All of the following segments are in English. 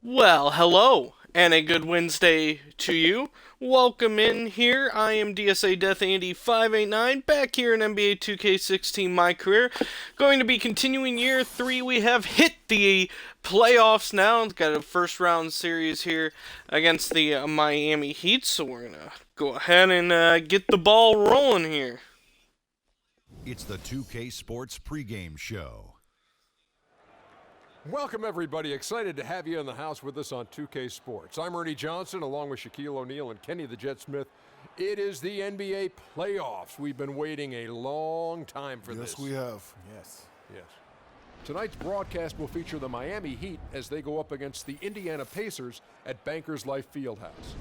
Well, hello, and a good Wednesday to you. Welcome in here. I am DSA Death Andy 589 back here in NBA 2K16 My Career. Going to be continuing year 3. We have hit the playoffs now. Got a first round series here against the Miami Heat, so we're going to go ahead and get the ball rolling here. It's the 2K Sports pregame show. Welcome, everybody. Excited to have you in the house with us on 2K Sports. I'm Ernie Johnson, along with Shaquille O'Neal and Kenny the Jet Smith. It is the NBA playoffs. We've been waiting a long time for this. Yes, we have. Yes. Tonight's broadcast will feature the Miami Heat as they go up against the Indiana Pacers at Bankers Life Fieldhouse.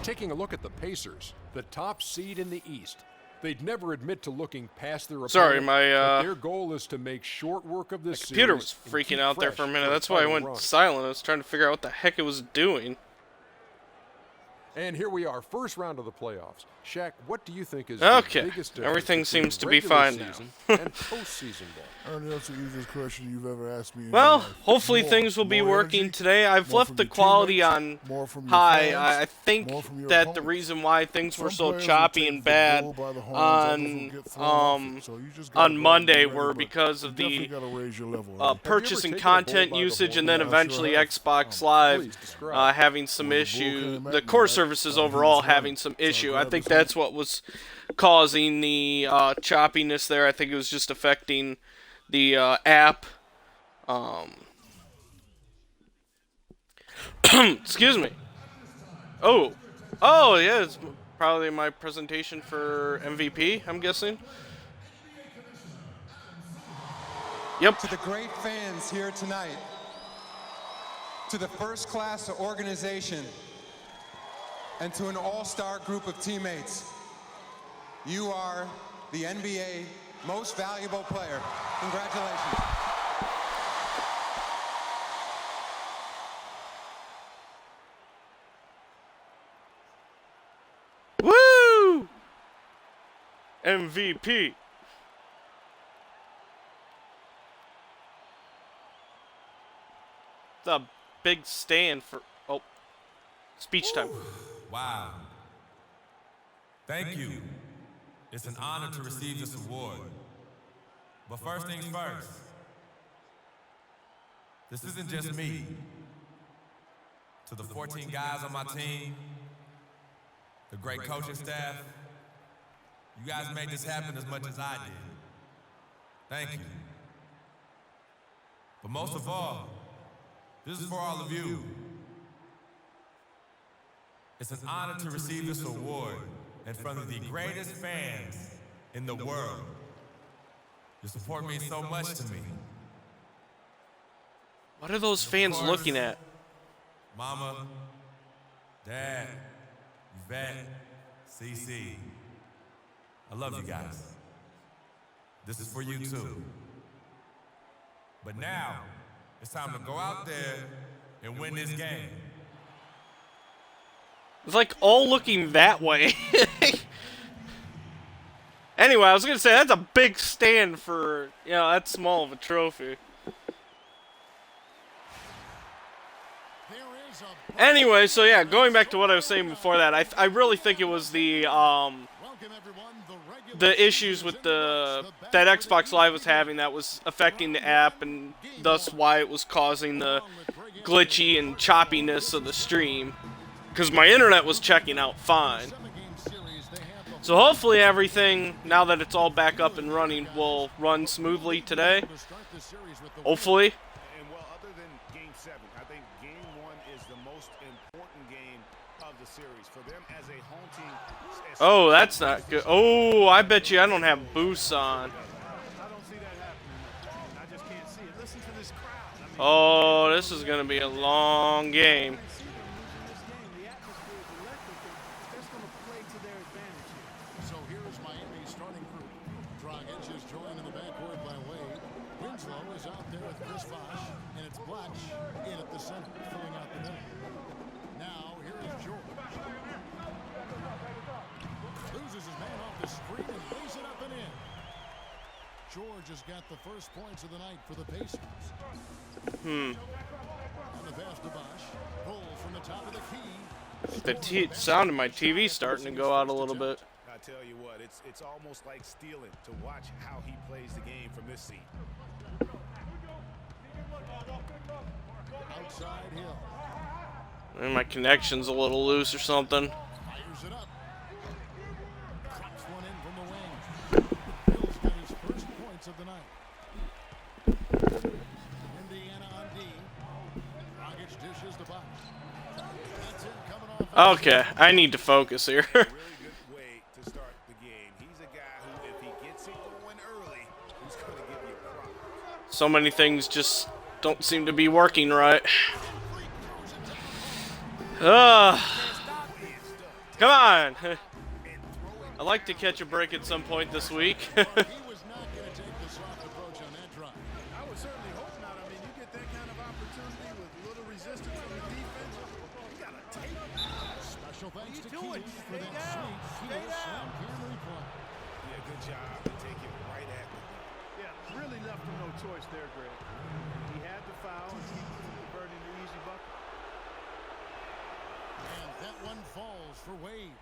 Taking a look at the Pacers, the top seed in the East. They'd never admit to looking past their opponent. Sorry, but their goal is to make short work of this computer was series freaking out there for a minute. That's why I went silent. I was trying to figure out what the heck it was doing. And here we are, first round of the playoffs. Shaq, what do you think is okay? the biggest difference Everything between seems to be regular fine now. season and postseason ball? Ernie, that's the easiest question you've ever asked me. Well, in life. hopefully things will be working energy, today. I've more left from the your quality teammates, on more from your high. fans, I think more from your that the opponents. reason why things were Some so players will choppy take and the bad bull by the horns, others will get thrown off it. So you just gotta on go and Monday be ready, were but because you of definitely the gotta raise your level, Ernie. purchasing taken a bull content by the usage, and horns? then Yeah, I eventually sure have. Xbox Live Please describe. having some Well, the bull issue. came at The me, core right? services He overall was running. having some So I issue. I grabbed think his that's what was causing the choppiness there. I think it was just affecting the app. Excuse me. Oh, yeah, it's probably my presentation for MVP, I'm guessing. Yep. To the great fans here tonight, to the first-class organization, and to an all-star group of teammates, you are the NBA most valuable player. Congratulations. Woo! MVP. It's a big stand for speech time. Wow. Thank you. It's an honor to receive this award. But first things first, this isn't just me. To the 14 guys on my team, the great coaching staff, you guys made this happen as much as I did. Thank you. But most of all, this is for all of you. It's an honor to receive this award in front of the greatest fans in the world. Your support means so much to me. What are those fans looking at? Mama, Dad, Yvette, CC. I love you guys. This is for you too. But now, it's time to go out there and win this game. It's like all looking that way. Anyway, I was gonna say that's a big stand for that small of a trophy. Anyway, so yeah, going back to what I was saying before that, I really think it was the issues with that Xbox Live was having that was affecting the app, and thus why it was causing the glitchy and choppiness of the stream. Because my internet was checking out fine. So hopefully everything, now that it's all back up and running, will run smoothly today. Hopefully. And well, other than Game 7, I think Game 1 is the most important game of the series. For them as a home team. Oh, that's not good. Oh, I bet you I don't have boosts on. I don't see that happening. I just can't see it. Listen to this crowd. Oh, this is going to be a long game. So here is Miami's starting group. Dragic is joined in the backcourt by Wade. Winslow is out there with Chris Bosh, and it's Black in at the center, filling out the middle. Now here is George. Loses his man off the screen and lays it up and in. George has got the first points of the night for the Pacers. And the pass to Bosch. Pull from the top of the key. The sound of my TV starting to go out a little bit. I tell you what, it's almost like stealing to watch how he plays the game from this seat. Outside Hill. And my connection's a little loose or something. Fires it up. Drops one in from the wing. Hill's got his first points of the night. Indiana on D. Dragic dishes the box. That's it coming off. Okay, I need to focus here. Really good way to start the game. He's a guy who, if he gets it going early, he's going to give you a problem. So many things just don't seem to be working right. Come on! I'd like to catch a break at some point this week. He was not going to take the soft approach on that drive. I would certainly hope not. I mean, you get that kind of opportunity with little resistance from the defense. You got to take it. Special thanks to doing? Keith for Stay that down. sweet Stay Keith down. Slam Cam replay. Yeah, good job to take it right at the net. Yeah, really left him no choice there, Greg. He had to foul and keep from converting the easy bucket. And that one falls for Wade.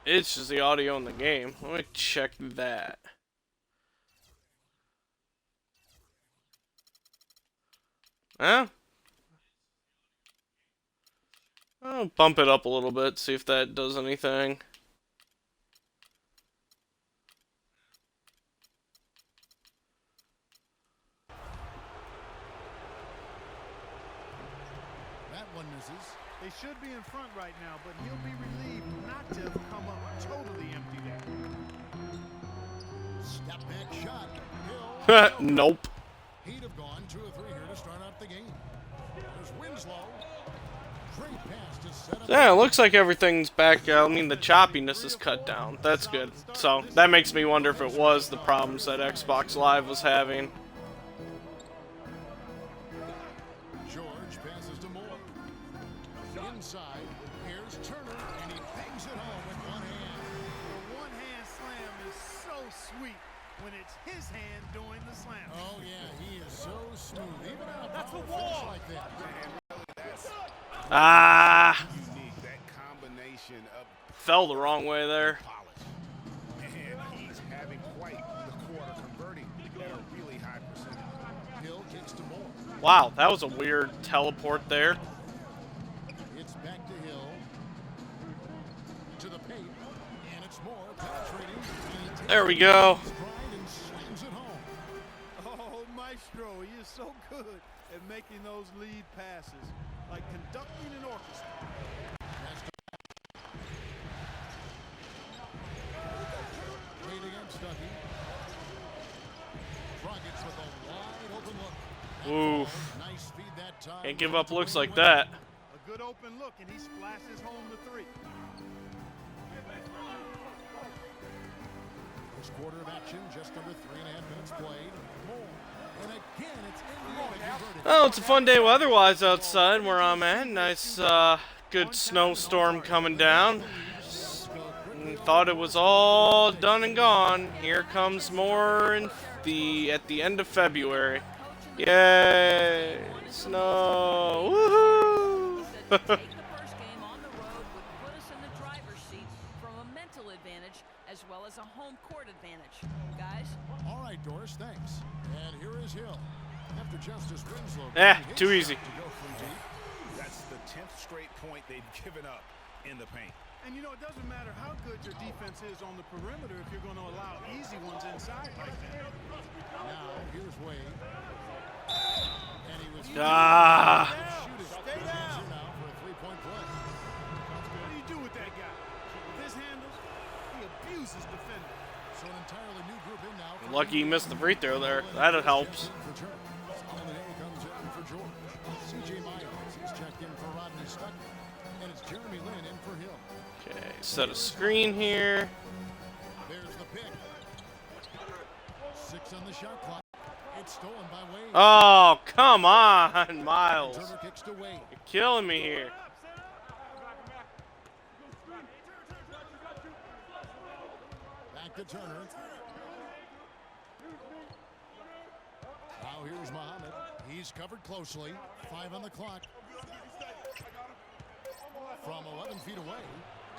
It's just the audio in the game. Let me check that. Huh? I'll bump it up a little bit, see if that does anything. That one misses. They should be in front right now, but he'll be relieved not to have come up totally empty there. Step back shot. Hill. Nope. He'd have gone 2 or 3 here to start out the game. There's Winslow. Great pass to set up. Yeah, it looks like everything's back. I mean, the choppiness is cut down. That's good. So, that makes me wonder if it was the problems that Xbox Live was having. George passes to Moore. Inside, here's Turner, and he bangs it home with one hand. The one-hand slam is so sweet when it's his hand doing the slam. Oh yeah, he is so smooth. Even on a That's a power finish wall. like that. Ah, Unique, that combination of fell the wrong way there. polish. And he's having quite the quarter, converting at a really high percentage. Hill kicks to Moore. Wow, that was a weird teleport there. It's back to Hill. To the paint, and it's Moore penetrating. And he takes There we go. his stride and slams it home. Oh, Maestro, he is so good at making those lead passes, like conducting an orchestra. Wade against Dougie. Dragic with a wide open look. That Oof. ball, nice feed that time. Can't give up looks like that. A good open look, and he splashes home the 3. First quarter of action, just under 3.5 minutes played. More. And again, it's Indiana converted. Oh, it's a fun day weather-wise outside where I'm at. Nice, good snowstorm coming down. Thought it was all done and gone. Here comes more at the end of February. Yay! Snow! Woohoo! Take the first game on the road would put us in the driver's seat from a mental advantage as well as a home court advantage. Guys? All right, Doris, thanks. And here is Hill. After Justice Winslow. Too easy. To go from deep. That's the 10th straight point they've given up in the paint. And you know, it doesn't matter how good your defense is on the perimeter if you're going to allow easy ones inside like that. Now, here's Wade. And he was Ah! shooting. Stay He's down. here now for a 3-point play. What do you do with that guy? With his handles, he abuses defenders. So an entirely new group in now. for Lucky he Indiana. missed the free throw there. That helps. For Turner. Holiday comes in for George. C.J. Myers, he's checked in for Rodney Stuckey. And it's Jeremy Lin in for Hill. Okay, set a screen here. There's the pick. 6 on the shot clock. It's stolen by Wade. Oh, come on, Miles. Turner kicks to Wade. You're killing me here. Back to Turner. Now here's Muhammad. He's covered closely. 5 on the clock. From 11 feet away.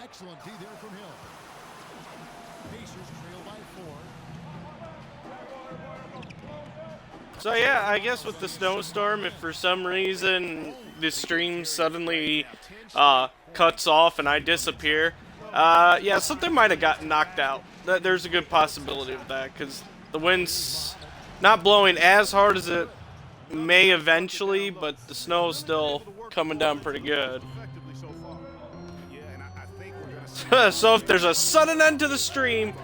Excellent D there from Hill. Pacers trail by 4. So yeah, I guess with the snowstorm, if for some reason the stream suddenly cuts off and I disappear, yeah, something might have gotten knocked out. There's a good possibility of that, because the wind's not blowing as hard as it may eventually, but the snow's still coming down pretty good. So if there's a sudden end to the stream,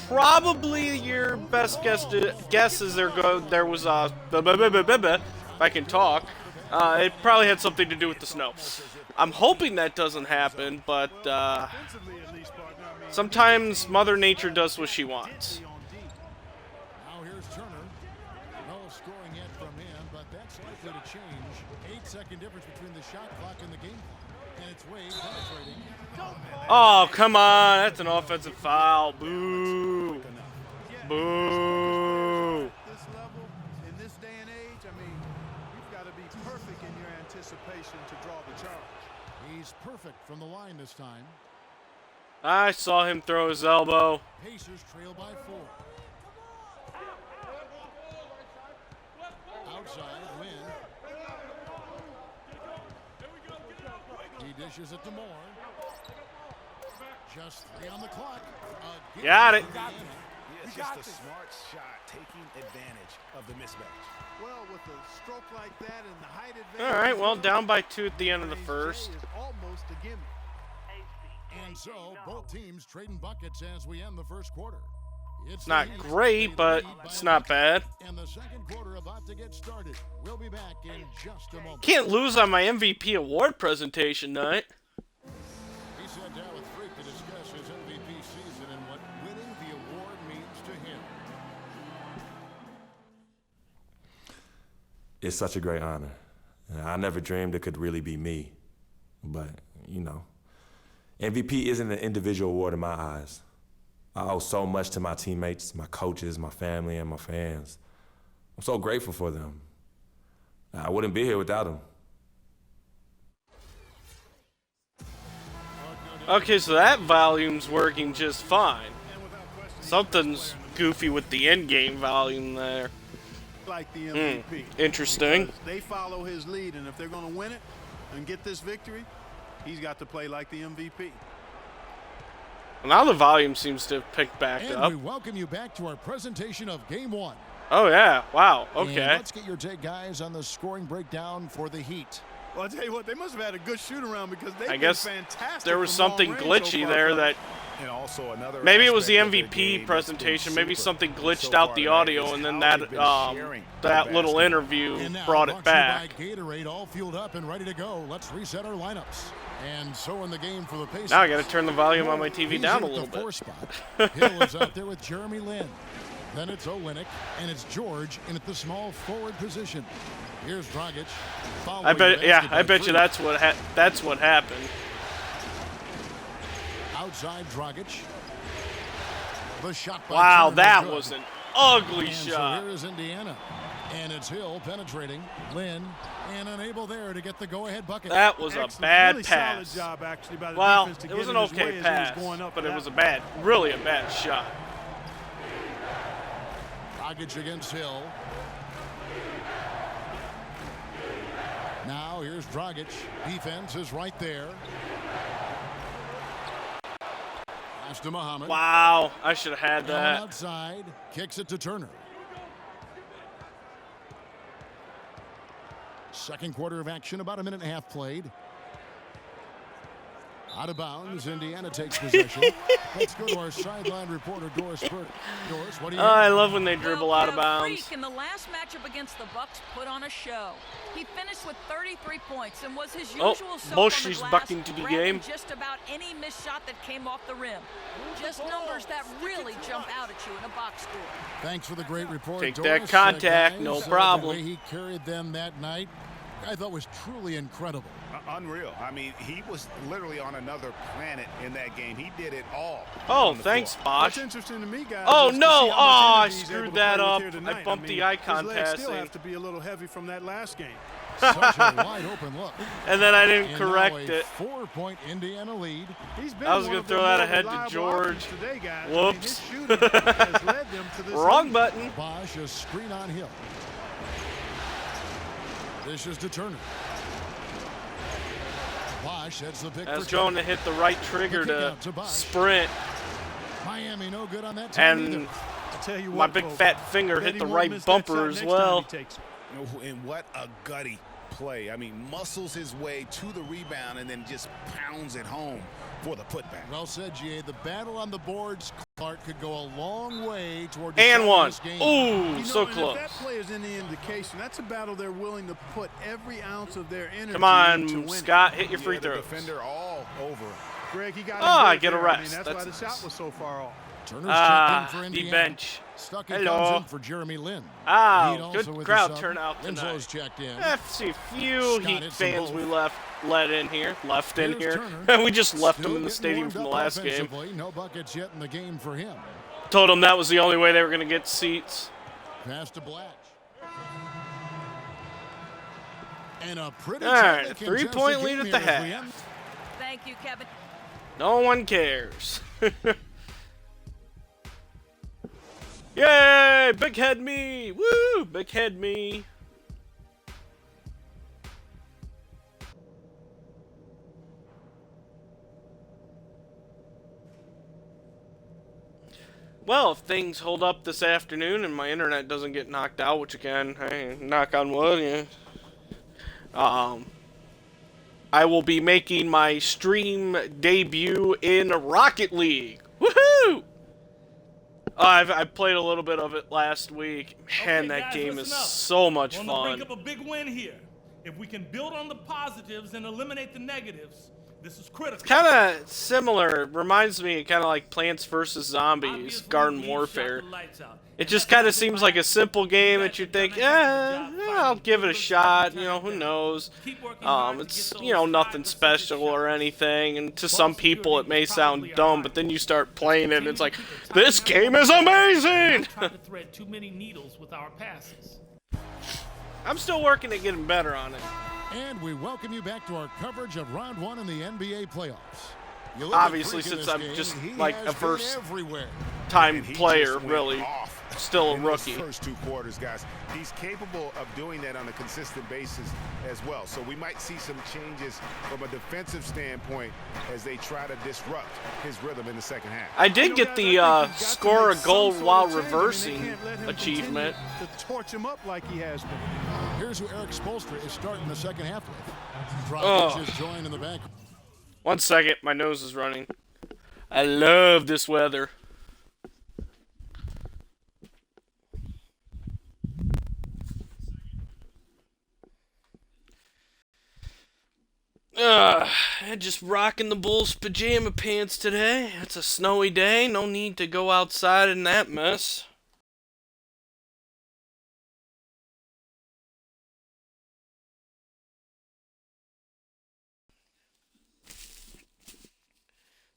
probably your best guess is there was a if I can talk. It probably had something to do with the snow. I'm hoping that doesn't happen, but sometimes Mother Nature does what she wants. Now here's Turner. No scoring yet from him, but that's likely to change. 8-second difference between the shot clock and the game clock. And it's Wade penetrating. Oh, come on. That's an offensive foul. Boo. Boo. This level, in this day and age, I mean, you've got to be perfect in your anticipation to draw the charge. He's perfect from the line this time. I saw him throw his elbow. Pacers trail by 4. Outside, Lynn. He dishes it to Moore. Just 3 on the clock. Got it. It's just a smart shot, taking advantage of the mismatch. Well, with a stroke like that and the height advantage. All right, well, down by 2 at the end of the first. Is almost a gimme. And so, both teams trading buckets as we end the first quarter. It's not great, but it's not bad. And the second quarter about to get started. We'll be back in just a moment. Can't lose on my MVP award presentation night. He sat down with Freak to discuss his MVP season and what winning the award means to him. It's such a great honor. I never dreamed it could really be me. But, you know, MVP isn't an individual award in my eyes. I owe so much to my teammates, my coaches, my family, and my fans. I'm so grateful for them. I wouldn't be here without them. Okay, so that volume's working just fine. Something's goofy with the in-game volume there. Like the MVP. Interesting. Because they follow his lead, and if they're going to win it and get this victory, he's got to play like the MVP. Now the volume seems to have picked back and up. we welcome you back to our presentation of Game 1. Oh, yeah. Wow. Okay. And let's get your take, guys, on the scoring breakdown for the Heat. Well, I'll tell you what, they must have had a good shoot-around because they've guess been fantastic. there was from long something range glitchy so far there tonight. that... And also another Maybe it was the aspect of their MVP game presentation. that's been Maybe super something glitched so out far the tonight audio, is and then how that they've been sharing the that little basketball. interview And now, brought it back. By Gatorade, all fueled up and ready to go. Let's reset our lineups. And so in the game for the Pacers. Now I got to turn the volume on my TV He's down in a at little the 4 bit. spot. Hill is out there with Jeremy Lin. Then it's Olynyk, and it's George in at the small forward position. Here's Dragic. I bet you that's what happened. Outside Dragic. The shot by Wow, Turner that good. was an ugly And shot. so here is Indiana. And it's Hill penetrating. Lynn, and unable there to get the go-ahead bucket. That was a Excellent, bad really pass. solid job, actually, by the Well, defense to it get was an in his way okay as he was pass, going up but for it that was a one. really a bad shot. Dragic against Hill. Now here's Dragic. Defense is right there. Pass to Muhammad. Wow, I should have had Allen that. outside. Kicks it to Turner. Second quarter of action, about a minute and a half played. Out of bounds, Indiana takes possession. Let's go to our sideline reporter, Doris Burke. Doris, what do you I have? love when they dribble out of bounds. Freak in the last matchup against the Bucks put on a show. He finished with 33 points and was his Oh, usual self Bosch on is the glass, back into the grabbing game. just about any missed shot that came off the rim. Just numbers that really jump out at you in a box score. Thanks for the great report, Take Doris. that contact, Guys, no the problem. way he carried them that night. I thought was truly incredible. Unreal. I mean, he was literally on another planet in that game. He did it all. Oh, thanks, floor. What's Bosh. interesting to me, guys. Oh, is to no. see how much I energy he's able screwed to that play with up. here tonight. I bumped mean, the icon his legs still passing. have to be a little heavy from that last game. Such a wide open look. And then I didn't And correct now a it. 4-point Indiana lead. He's been I was one gonna of the throw that more ahead to reliable George. options today, guys. Whoops. I mean, his shooting has led them to this Wrong lead. button. Bosh, a screen on Hill. This is to Turner. Bosh heads the pick I was for trying Turner. to hit the right trigger The kick to out to Bosh. sprint, Miami no good on that time and either. I tell you my what, big folks, fat finger I bet hit he the won't right miss that bumper shot as next time well. he takes it. And what a gutty play. I mean, muscles his way to the rebound and then just pounds it home for the putback. Well said, GA. The battle on the boards, Clark, could go a long way toward And deciding one. this game. Ooh, You know, so and close. if that play is any indication, that's a battle they're willing to put every ounce of their energy Come into on, winning. Scott, hit your free The throws. defender all over him. Greg, he got Ah, him I good get a there. I mean, rest. that's why the That's shot nice. was so far off. Turner's Ah, checked in for the Indiana. bench. Stuckey Hello. comes in for Jeremy Lin. Ah, Heat also good with the crowd sub. turnout Winslow's tonight. checked in. FC few Scott Heat hits them fans both. we let in here, Here's here. Turner. We just left Still them in the getting stadium warmed from the up last game. offensively. No buckets yet in the game for him. Told them that was the only way they were going to get seats. Pass to Blatch. And a pretty All right, tightly a three-point contested lead game at the here as we half. end. Thank you, Kevin. No one cares. Yay! Big head me! Woo! Big head me! Well, if things hold up this afternoon and my internet doesn't get knocked out, which again, hey, knock on wood, yeah. I will be making my stream debut in Rocket League. Woohoo! I played a little bit of it last week. Man, that guys, game is listen up. so much We're on the fun. brink of a big win here. If we can build on the positives and eliminate the negatives, this is critical. Kind of similar. Reminds me kind of like Plants vs. Zombies, Obviously, Garden we've Warfare. shot the lights out. It And just that's kind of what seems they like a simple game You that you guys have think, done an excellent job I'll fighting. give it a Looks shot. like You know, who time knows? Keep working hard to It's, get you know, those nothing 5 or 6 special or shots. anything. And to Ball some people, it security may is sound probably our dumb, highlight. but then you start playing it, and it's like, Continue to keep this it tight. game is amazing! Not to thread too many needles with our passes. I'm still working at getting better on it. And we welcome you back to our coverage of Round 1 in the NBA playoffs. You look Obviously, at Freak in since this I'm game, just he like has a been first everywhere. time And he player, just went really. off Still a in those rookie. first 2 quarters, guys. He's capable of doing that on a consistent basis as well. So we might see some changes from a defensive standpoint as they try to disrupt his rhythm in the second half. I did You know, get guys, the I think you've got to score a make goal some sort while of change. I mean, they reversing can't let him achievement. continue to torch him up like he has been. Here's who Eric Spoelstra is starting the second half with. Oh. Dragic is joined in the back. 1 second, my nose is running. I love this weather. Just rocking the Bulls pajama pants today. It's a snowy day. No need to go outside in that mess.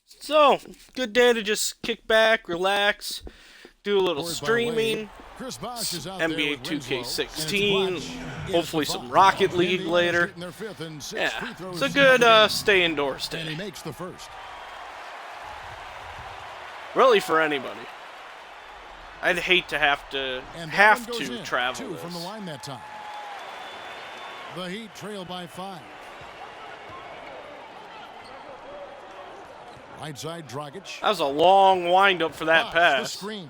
So, good day to just kick back, relax, do a little Scored by streaming. Wade. Chris Bosh is out there NBA with Winslow, 2K16, and it's Blatch hopefully is the some five. Rocket League Indiana's later. shooting their 5th and 6th Yeah, free throws it's a in good the game. stay indoors And he day. makes the first. Really for anybody. I'd hate to have to And that one goes to in. travel 2 from the this. line that time. The Heat trail by 5. Right side, Dragic. That was a long windup for that Bosh, the pass. screen.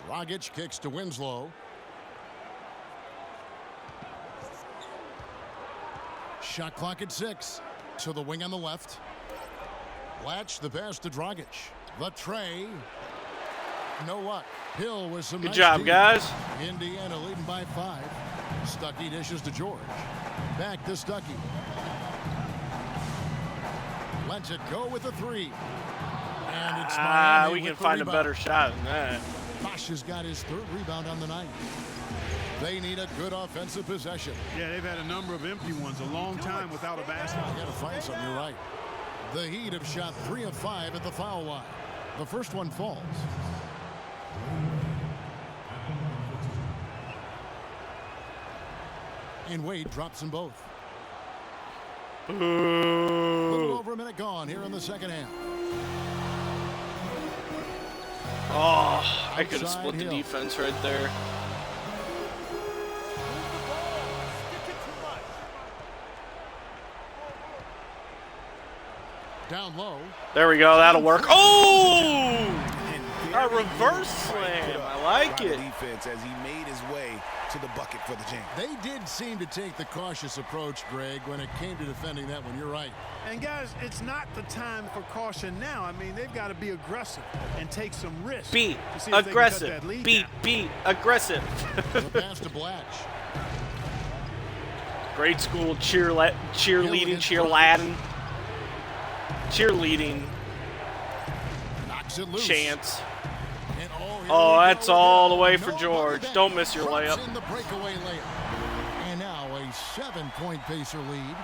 Dragic kicks to Winslow. Shot clock at 6. To the wing on the left. Blatch the pass to Dragic. The tray. No luck. Hill with some Good nice job, D. guys. Indiana leading by 5. Stuckey dishes to George. Back to Stuckey. Lets it go with a 3. And it's Miami We with can the find a rebound. better shot than that. Bosh has got his 3rd rebound on the night. They need a good offensive possession. Yeah, they've had a number of empty ones, a long time without a basket. You got to find something. You're right. The Heat have shot 3 of 5 at the foul line. The first one falls. And Wade drops them both. A little over a minute gone here in the second half. Oh, I could have split the defense right there. Down low. There we go. That'll work. Oh! A reverse slam. I like it. Defense as he made his way to the bucket for the jam. They did seem to take the cautious approach, Greg, when it came to defending that one. You're right. And guys, it's not the time for caution now. I mean, they've got to be aggressive and take some risks. Be aggressive. Be aggressive. The pass to Blatch. Grade school cheerleading. Knocks it loose. Chance. And oh, that's all the way for George. Don't miss your layup. In the breakaway layup. And now a 7-point Pacer lead.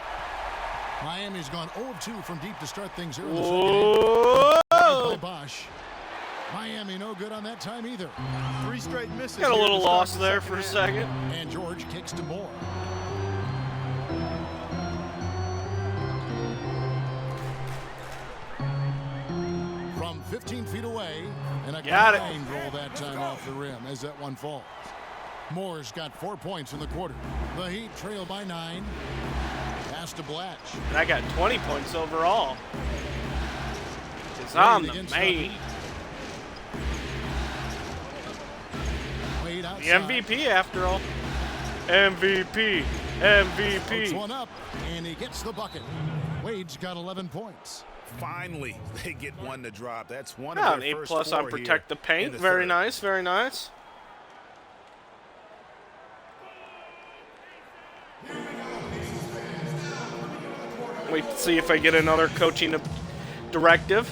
Miami's gone 0-2 from deep to start things here in the second half. By Bosch. Miami no good on that time either. 3 straight misses. Got a little lost there for a second. And George kicks to Moore. From 15 feet away, and a grind roll that time off the rim as that one falls. Moore's got 4 points in the quarter. The Heat trail by 9. Pass to Blatch. And I got 20 points overall. It's on the main. The MVP after all. MVP. Puts one up, and he gets the bucket. Wade's got 11 points. Finally, they get one to drop. That's one Oh, of their an first A+ on four protect the here paint. in the Very third. nice, very nice. Wait to see if I get another coaching directive,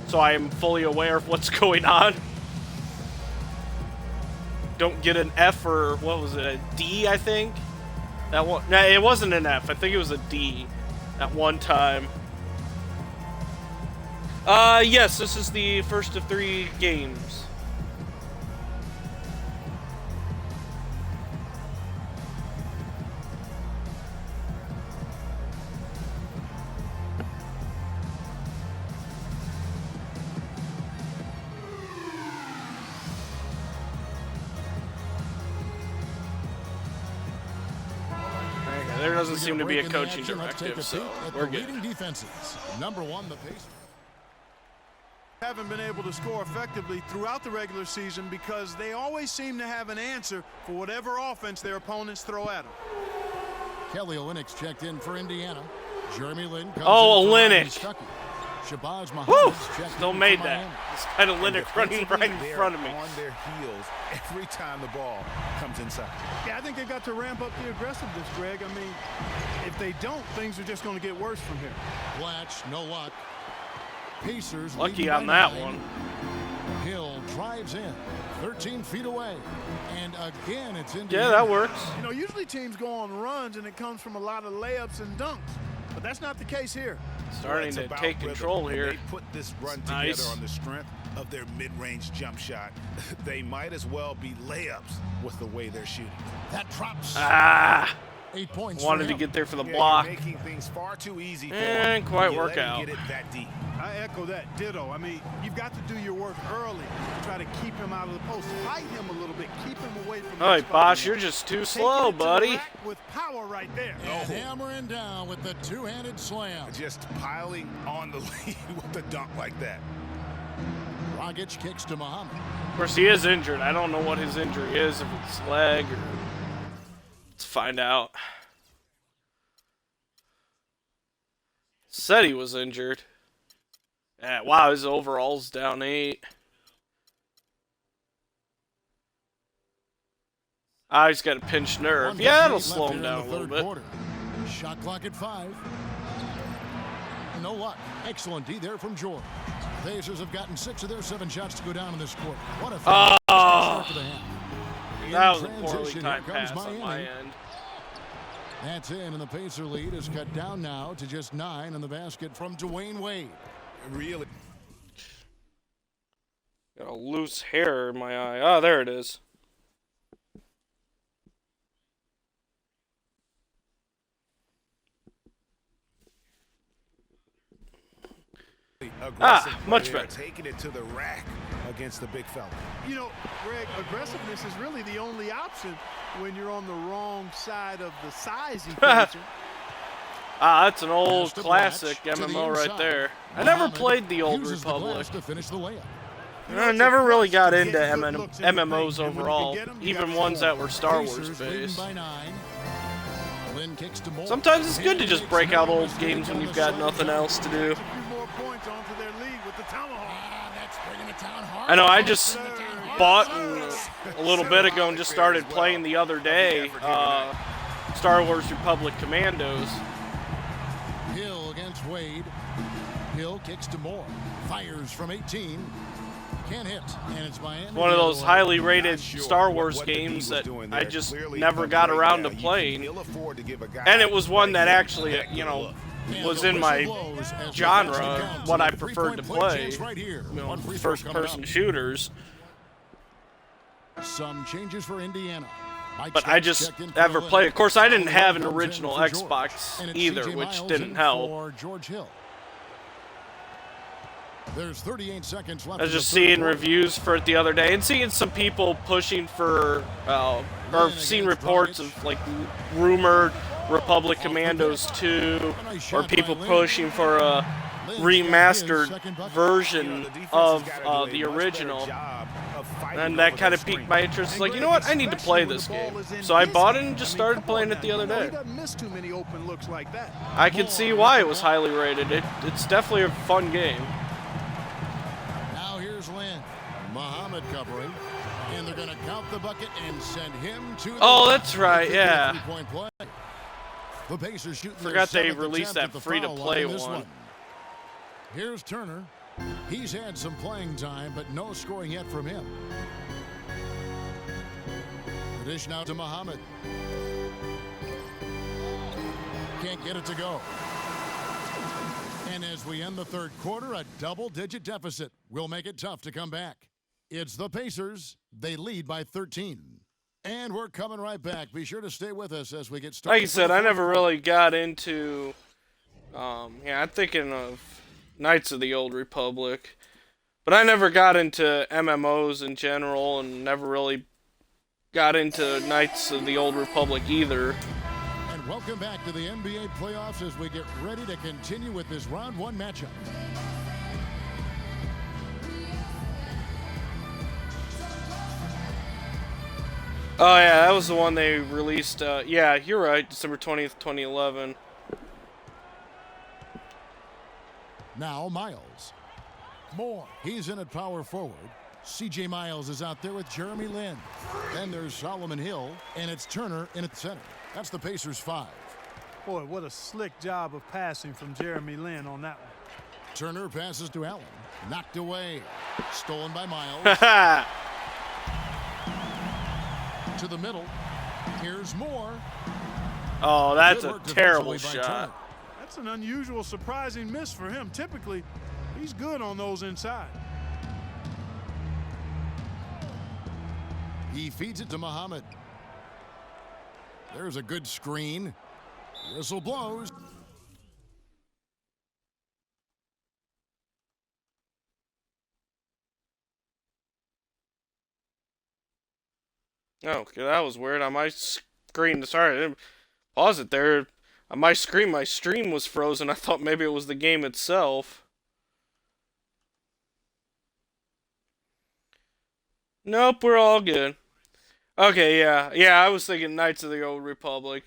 so I am fully aware of what's going on. Don't get an F or what was it, a D? I think that one. No, it wasn't an F. I think it was a D at one time. Yes, this is the first of 3 games. There doesn't seem to be a coaching directive, so we're good. Leading defenses. Number 1, the Pacers. Haven't been able to score effectively throughout the regular season because they always seem to have an answer for whatever offense their opponents throw at them. Kelly Olynyk checked in for Indiana. Jeremy Lin comes Olynyk. Shabazz Muhammad's checked Still in made for that. Miami. Despite Olynyk running right in front of me. On their heels every time the ball comes inside. Yeah, I think they've got to ramp up the aggressiveness, Greg. I mean, if they don't, things are just going to get worse from here. Blatch, no luck. Pacers Lucky on that 9. one. Hill drives in 13 feet away, and again it's in. Yeah, that works. You know, usually teams go on runs and it comes from a lot of layups and dunks, but that's not the case here. Starting to take control here. They put this run Nice. together on the strength of their mid-range jump shot. They might as well be layups with the way they're shooting. That drops. 8 points. Wanted to get there for the block. You're making things far too easy for And them. quite You work let him out. Get it that deep. I echo that. Ditto. I mean, you've got to do your work early to try to keep him out of the post. Fight him a little bit. Keep him away from All right, that Bosch, spot. you're just too Taking slow, it to the buddy. rack with power right there. And hammering down with the two-handed slam. Just piling on the lead with a dunk like that. Dragic kicks to Muhammad. Of course, he is injured. I don't know what his injury is, if it's leg or... Let's find out. Said he was injured. Yeah, wow, his overall's down 8. He's got a pinched nerve. Yeah, that'll slow him down a little bit. Quarter. Shot clock at 5. No luck. Excellent D there from George. Pacers have gotten 6 of their 7 shots to go down in this quarter. What a start to the half. That was a poorly timed pass on my end. That's in, and the Pacer lead is cut down now to just 9 in the basket from Dwayne Wade. Really? Got a loose hair in my eye. Oh, there it is. Much better. Taking it to the rack against the big fella. You know, Greg, aggressiveness is really the only option when you're on the wrong side of the size equation. That's an old classic MMO right there. I never played the Old Republic. To finish the layup. I never really got into MMOs overall, even ones that were Star Wars based. Sometimes it's good to just break out old games when you've got nothing else to do. I know, I just bought a little bit ago and just started playing the other day, Star Wars Republic Commandos. Hill against Wade. Hill kicks to Moore. Fires from 18. Can't hit. And it's Miami. One of those highly rated Star Wars games that I just never got around to playing. And it was one that actually, you know, was in my genre, what I preferred to play. You know, first-person shooters. Some changes for Indiana. But I just never played. Of course, I didn't have an original Xbox either, which didn't help. George Hill. There's 38 seconds left. I was just seeing reviews for it the other day and seeing some people pushing for, or seeing reports of like rumored Republic Commandos 2, or people pushing for a remastered version of the original. And that kind of piqued my interest. It's like, you know what? I need to play this game. So I bought it and just started playing it the other day. I can see why it was highly rated. It's definitely a fun game. Now here's Lynn. Muhammad covering. And they're going to count the bucket and send him to the Oh, that's right, yeah. Play. The Pacers shooting Forgot they released that free-to-play one. Here's Turner. He's had some playing time, but no scoring yet from him. The dish now to Muhammad. Can't get it to go. And as we end the third quarter, a double-digit deficit will make it tough to come back. It's the Pacers. They lead by 13. And we're coming right back. Be sure to stay with us as we get started. Like I said, I never really got into, yeah, I'm thinking of Knights of the Old Republic. But I never got into MMOs in general, and never really got into Knights of the Old Republic either. And welcome back to the NBA playoffs as we get ready to continue with this round one matchup. Oh yeah, that was the one they released, yeah, you're right, December 20th, 2011. Now Miles. Moore. He's in at power forward. C.J. Miles is out there with Jeremy Lin. Then there's Solomon Hill, and it's Turner in at the center. That's the Pacers' 5. Boy, what a slick job of passing from Jeremy Lin on that one. Turner passes to Allen. Knocked away. Stolen by Miles. To the middle. Here's Moore. Oh, that's a terrible shot. That's an unusual, surprising miss for him. Typically, he's good on those inside. He feeds it to Muhammad. There's a good screen. Whistle blows. Oh, okay, that was weird. On my screen, sorry, I didn't pause it there. On my screen, my stream was frozen. I thought maybe it was the game itself. Nope, we're all good. Okay, yeah. Yeah, I was thinking Knights of the Old Republic.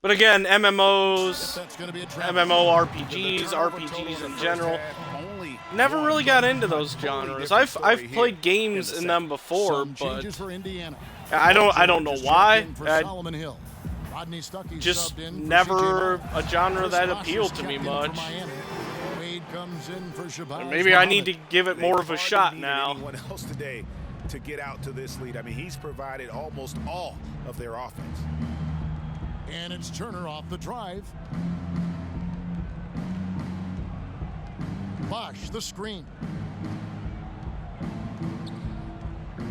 But again, MMOs, MMORPGs, RPGs in general, never really got into those genres. I've played games in them before, but I don't know why. Rodney Stuckey just subbed in for never CJ a genre Chris that Bosh appealed is to me checked in for much. Miami. Wade comes in for Shabazz Maybe I need to Muhammad. give it more of a They've shot hardly needed now. anyone else today to get out to this lead. I mean, he's provided almost all of their offense. And it's Turner off the drive. Bosh, the screen.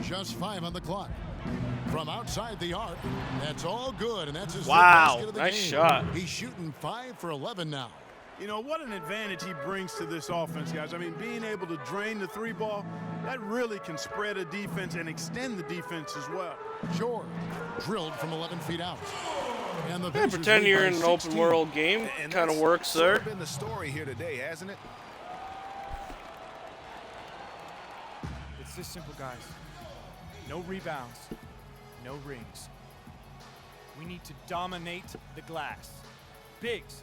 Just 5 on the clock. From outside the arc, that's all good, and that's his fifth basket of the nice game. shot. He's shooting 5 for 11 now. You know, what an advantage he brings to this offense, guys. I mean, being able to drain the three ball, that really can spread a defense and extend the defense as well. George drilled from 11 feet out. And the Yeah, Pacers pretend lead you're by in an open 16. world game. And Kind of that's works sort there. of been the story here today, hasn't it? It's this simple, guys. No rebounds, no rings. We need to dominate the glass. Bigs,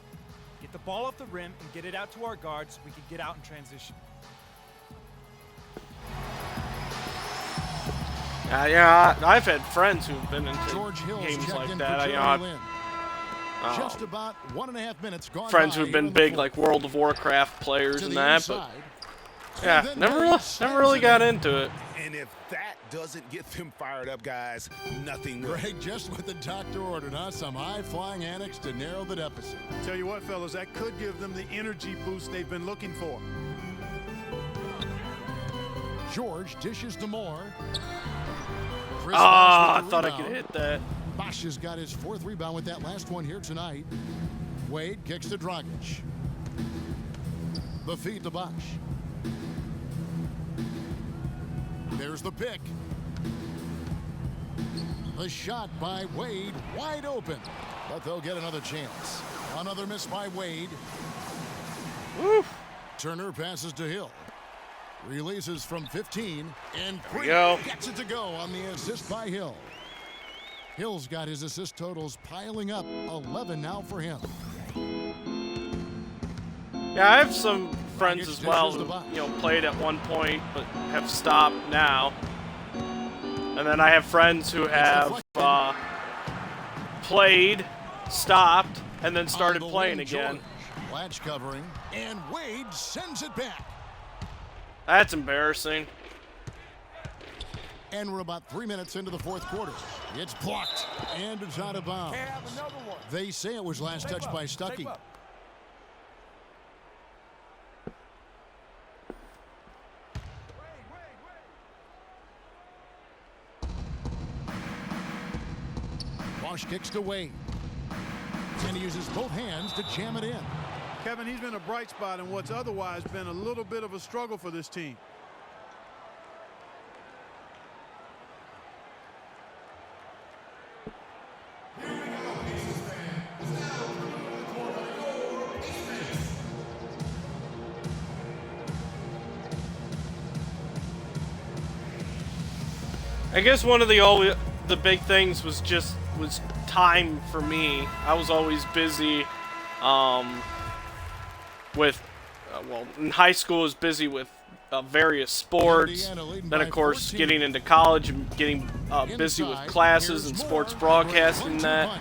get the ball off the rim and get it out to our guards so we can get out in transition. Yeah, I've had friends who've been into George Hill's games checked like in that. for You know, Jeremy I've Lin. Just about 1.5 minutes gone friends by who've been here in the big, fourth. like World of Warcraft players To and the that, but inside. yeah, then never Wade never really slams got it in. into it. And if that doesn't get them fired up, guys, nothing will. Greg, just what the doctor ordered, huh? Some high-flying antics to narrow the deficit. Tell you what, fellas, that could give them the energy boost they've been looking for. George dishes to Moore. Chris Ah, Bosh I with the thought I could rebound. hit that. Bosh has got his 4th rebound with that last one here tonight. Wade kicks to Dragic. The feed to Bosh. There's the pick. The shot by Wade, wide open. But they'll get another chance. Another miss by Wade. Woo. Turner passes to Hill. Releases from 15. And There we go. gets it to go on the assist by Hill. Hill's got his assist totals piling up. 11 now for him. Yeah, I have some friends Dragic as well dishes the who, Bosh. you know, played at one point but have stopped now. And then I have friends who have played, stopped, and then started On the playing wing, again. George. Latch covering, and Wade sends it back. That's embarrassing. And we're about 3 minutes into the fourth quarter. It's blocked, and it's out of bounds. They say it was last touched by Stuckey. Bosh kicks to Wade. And he uses both hands to jam it in. Kevin, he's been a bright spot in what's otherwise been a little bit of a struggle for this team. I guess one of the big things was time for me. I was always busy with well, in high school I was busy with various sports. Then of course getting into college and getting busy with classes and sports broadcasting and that.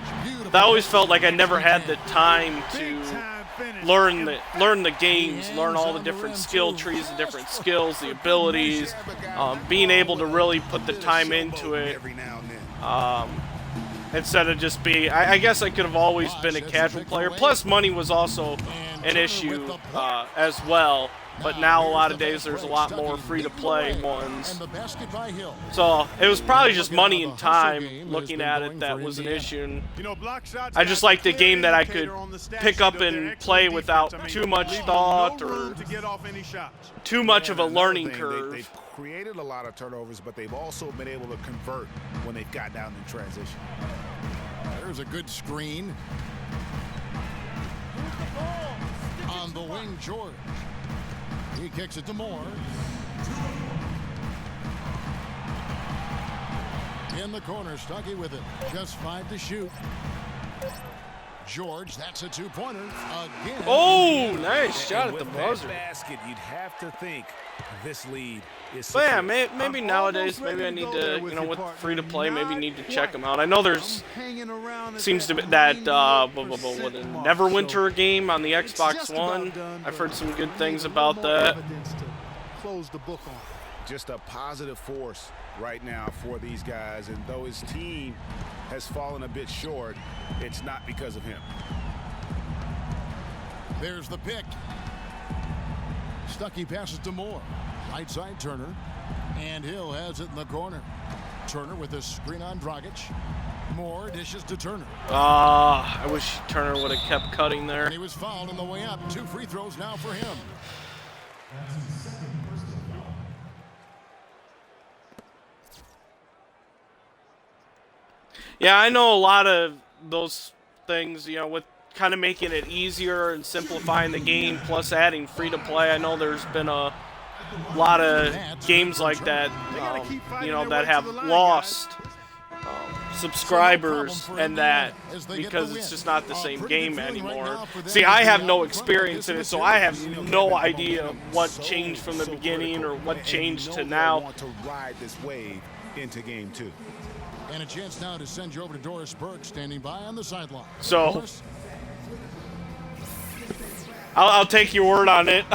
I always felt like I never had the time to learn the games, learn all the different skill trees, the different skills, the abilities, being able to really put the time into it. Instead of just being, I guess I could have always been a casual player. Plus, money was also an issue as well. But now a lot of days there's a lot more free-to-play ones. So it was probably just money and time looking at it that was an issue. And I just liked the game that I could pick up and play without too much thought or too much of a learning curve. They've created a lot of turnovers, but they've also been able to convert when they've got down in transition. There's a good screen. On the wing, George. He kicks it to Moore. In the corner, Stuckey with it. Just 5 to shoot. George, that's a two-pointer again. Oh, nice shot at the With buzzer. that basket, you'd have to think this lead is But yeah, secure. maybe nowadays, maybe I need to, you know, with free to play, maybe need to check them out. I know there's seems to be that Neverwinter game on the Xbox One. I've heard some good things about that. Close the book on. Just a positive force right now for these guys, and though his team has fallen a bit short, it's not because of him. There's the pick. Stuckey passes to Moore. Right side Turner. And Hill has it in the corner. Turner with a screen on Dragic. Moore dishes to Turner. I wish Turner would have kept cutting there. And he was fouled on the way up. 2 free throws now for him. Yeah, I know a lot of those things, you know, with kind of making it easier and simplifying the game, plus adding free to play. I know there's been a lot of games like that, you know, that have lost subscribers and that because it's just not the same game anymore. See, I have no experience in it, so I have no idea what changed from the beginning or what changed to now. Want to ride this wave into game 2. And a chance now to send you over to Doris Burke, standing by on the sideline. So, Doris? I'll take your word on it.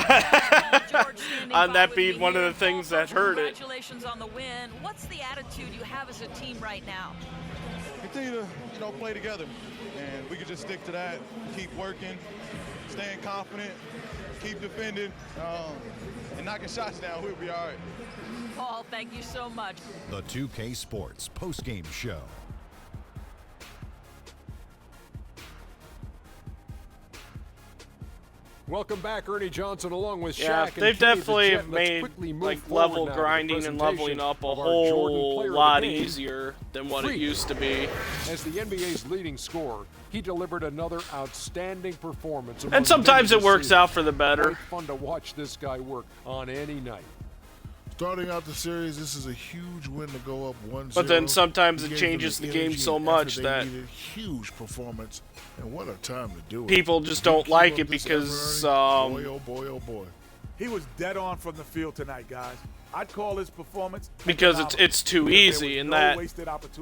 George, On that being one of the things that hurt it. Congratulations on the win. What's the attitude you have as a team right now? Continue to, play together, and we can just stick to that, keep working, staying confident, keep defending, and knocking shots down. We'll be all right. Paul, thank you so much. The 2K Sports postgame show. Welcome back, Ernie Johnson, along with Shaq. Yeah, and they've Kenny the definitely Jet. Let's made quickly move like forward level now to the grinding and leveling presentation up a of our Jordan whole Player of the lot Game. easier than what it used to be. As the NBA's leading scorer, he delivered another outstanding performance. And sometimes it works out for the better. It's fun to watch this guy work on any night. Starting out the series, this is a huge win to go up 1-0. But then sometimes He it gave changes them the game energy so and much effort that they needed. Huge performance, and what a time to do it. people just If you don't keep like up it this because effort, Ernie, boy, oh boy, oh boy. He was dead on from the field tonight, guys. I'd call his performance because it's too easy and that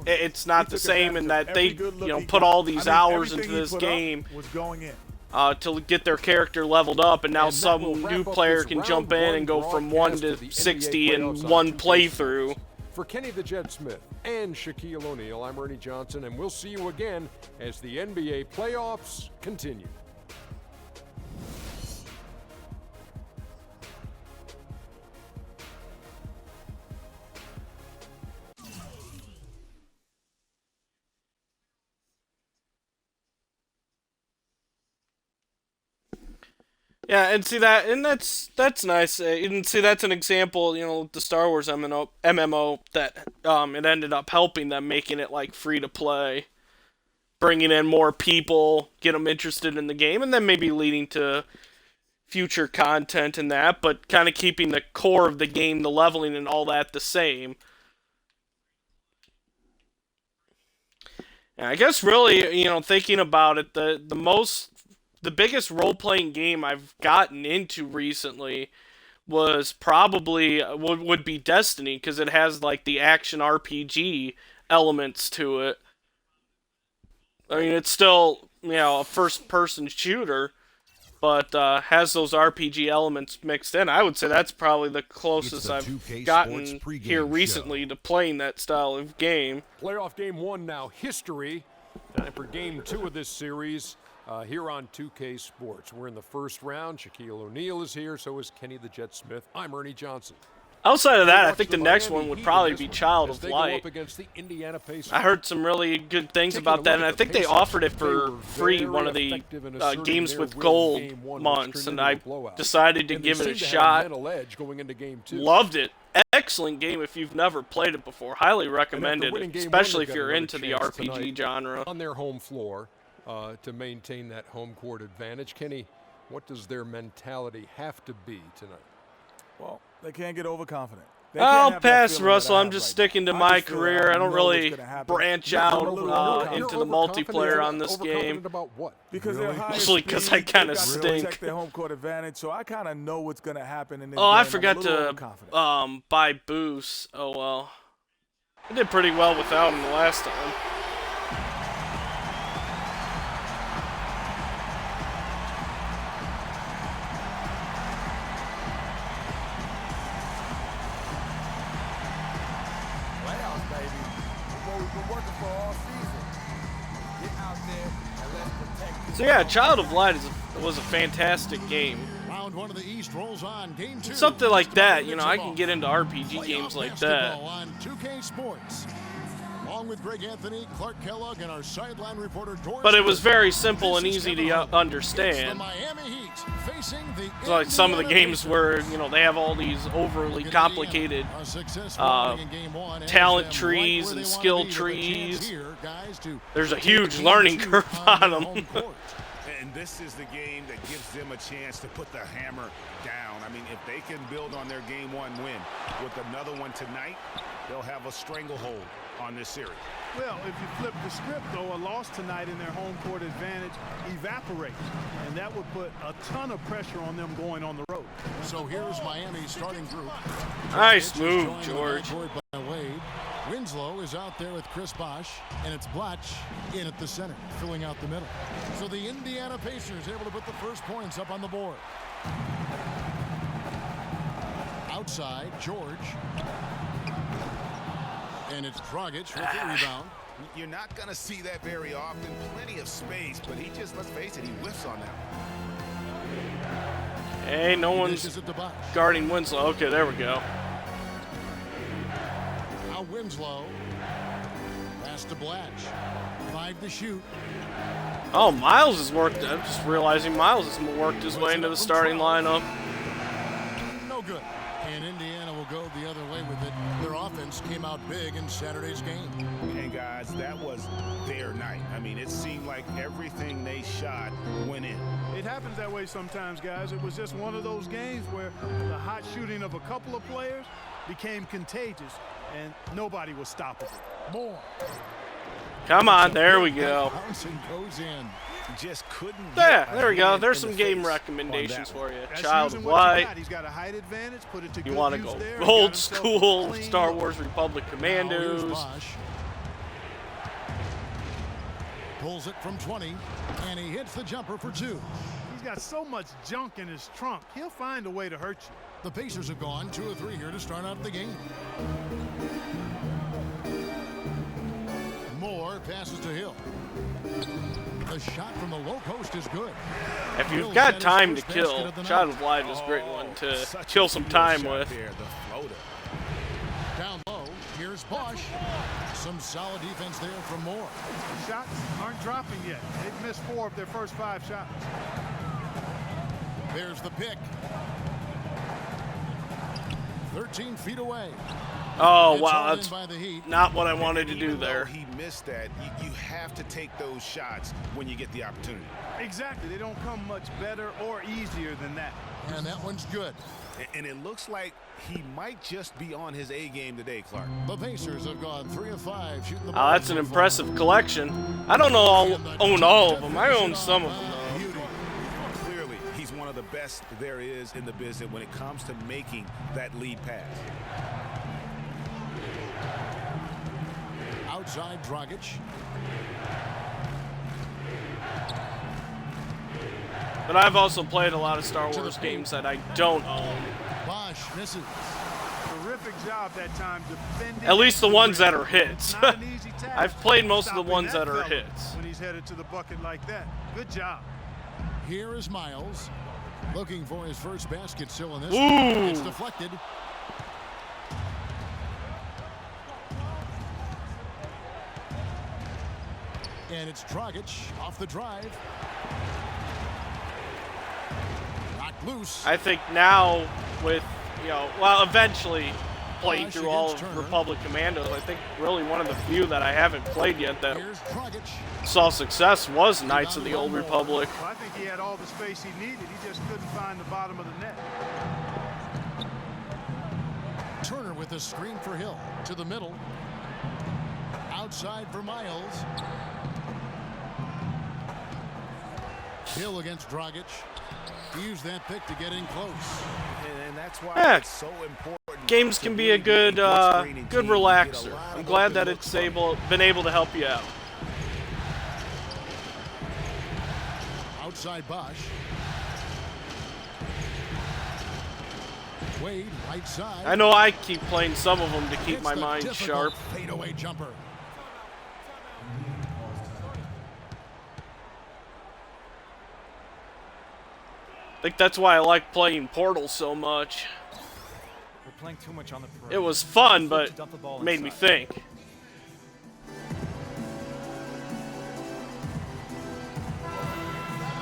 it's not the same in that they put all these hours into this game was going in. to get their character leveled up, and now some new player can jump in and go from 1 to 60 in one playthrough. For Kenny the Jet Smith and Shaquille O'Neal, I'm Ernie Johnson, and we'll see you again as the NBA playoffs continue. Yeah, and see that, and that's nice. And see, that's an example, the Star Wars MMO that it ended up helping them, making it like free to play, bringing in more people, get them interested in the game, and then maybe leading to future content and that, but kind of keeping the core of the game, the leveling and all that the same. And I guess really, thinking about it, the biggest role-playing game I've gotten into recently was probably would be Destiny, because it has like the action RPG elements to it. I mean, it's still a first-person shooter, but has those RPG elements mixed in. I would say that's probably the closest I've gotten here recently to playing that style of game. Playoff game 1 now, history. Time for game 2 of this series. Here on 2K Sports. We're in the first round. Shaquille O'Neal is here, so is Kenny the Jet Smith. I'm Ernie Johnson. Outside of that, I think the next one would probably be Child of Light. I heard some really good things about that, and I think they offered it for free one of the Games with Gold months, and I decided to give it a shot. Loved it. Excellent game if you've never played it before. Highly recommend it, especially if you're into the RPG genre. On their home floor. To maintain that home court advantage. Kenny, what does their mentality have to be tonight? Well, they can't get overconfident. They can't I'll have that pass feeling Russell. that I I'm have just right sticking to now. my I just feel career. I I don't know what's really gonna happen. branch You're out overconfident. into the Overconfident multiplayer on this overconfident game. about what? Because Really? they're higher Mostly 'cause speed, I kinda they've got to stink. protect their home court advantage, so I kind of know what's going to happen in this Oh, game. I I'm a forgot little to overconfident. buy boosts. Oh well. I did pretty well without him the last time. Playoffs, baby. What we've been working for all season. Get out there and let's protect. So yeah, Child of Light was a fantastic game. Round one of the East rolls on. Game two. Something like that, you know, I can get into RPG games like that. On 2K Sports. Along with Greg Anthony, Clark Kellogg, and our sideline reporter Doris. But it was very simple and This is easy Kevin to Holmes. It's the understand. Miami Heat facing the It's like some of the Indiana games Pacers. where, you know, they have all these overly complicated A successful outing in game one has talent them trees right where and they skill wanna be with a chance trees. here, guys, to There's a take huge game learning two curve on their them. home court. And this is the game that gives them a chance to put the hammer down. I mean, if they can build on their game one win with another one tonight, they'll have a stranglehold on this series. Well, if you flip the script, though, a loss tonight in their home court advantage evaporates, and that would put a ton of pressure on them going on the road. So here's Miami's starting group. Nice Dragic is move, joined in the George. backcourt by Wade. Winslow is out there with Chris Bosh, and it's Blatch in at the center, filling out the middle. So the Indiana Pacers able to put the first points up on the board. Outside, George. And it's Dragic with the rebound. You're not going to see that very often. Plenty of space, but he just, let's face it, he whiffs on that. Hey, no one's Dishes it to Bosh. guarding Winslow. Okay, there we go. Now Winslow. Pass to Blatch. 5 to shoot. Oh, Miles has worked. I'm just realizing Miles has worked his way into the starting lineup. No good. And Indiana will go the other way with it. Their offense came out big in Saturday's game. And guys, that was their night. I mean, it seemed like everything they shot went in. It happens that way sometimes, guys. It was just one of those games where the hot shooting of a couple of players became contagious, and nobody was stoppable. More. Come on, there we go. Bouncing goes in. Just couldn't. Yeah, there we go. There's some game recommendations for you. That's Child using of what you Light. got. He's got a height advantage. Put it to You good want to use go there. He got old himself a school clean Star look. Wars Republic Now here's Commandos. Bosh. Pulls it from 20, and he hits the jumper for 2. He's got so much junk in his trunk. He'll find a way to hurt you. The Pacers have gone 2 of 3 here to start out the game. Moore passes to Hill. The shot from the low post is good. If you've Hill's got his time to first kill, basket of the Child night. of Light is a great one to Such kill a some field time shot with. there, the floater. Down low, here's Bosh. Some solid defense there from Moore. Shots aren't dropping yet. They've missed 4 of their first 5 shots. There's the pick. 13 feet away. Oh, It's wow, hauled that's in by the Heat. not what I wanted to And do even though there. he missed that. You have to take those shots when you get the opportunity. Exactly. They don't come much better or easier than that. And that one's good. And it looks like he might just be on his A game today, Clark. The Pacers have gone 3 of 5 shooting the Oh, ball that's an so far. impressive collection. I don't know own all of them. I own some of them, though. Beauty. Clearly, he's one of the best there is in the business when it comes to making that lead pass. Outside Dragic. But I've also played a lot of Star Wars games that I don't own. Bosh misses. Terrific job that time defending. At least the ones that are hits. Not an easy task. I've played most of the Stopping ones that are fella hits. When he's headed to the bucket like that. Good job. Here is Miles. Looking for his first basket still in this. Ooh. It's deflected. And it's Dragic off the drive. Knocked loose. I think now with, you know, well, eventually playing Bosh through all against of Turner. Republic Commandos, I think really one of the few that I haven't played yet that Here's Dragic. saw success was Knights of the Old Republic. Well, I think he had all the space he needed. He just couldn't find the bottom of the net. Turner with a screen for Hill. To the middle. Outside for Miles. Hill against Dragic. He used that pick to get in close. And that's why it's so important. Games can be a good good relaxer. I'm glad that it's been able to help you out. Outside Bosch. Wade, right side. I know I keep playing some of them to keep my mind sharp. Fadeaway jumper. I think that's why I like playing Portal so much. We're playing too much on the perimeter. It was fun, but made me think.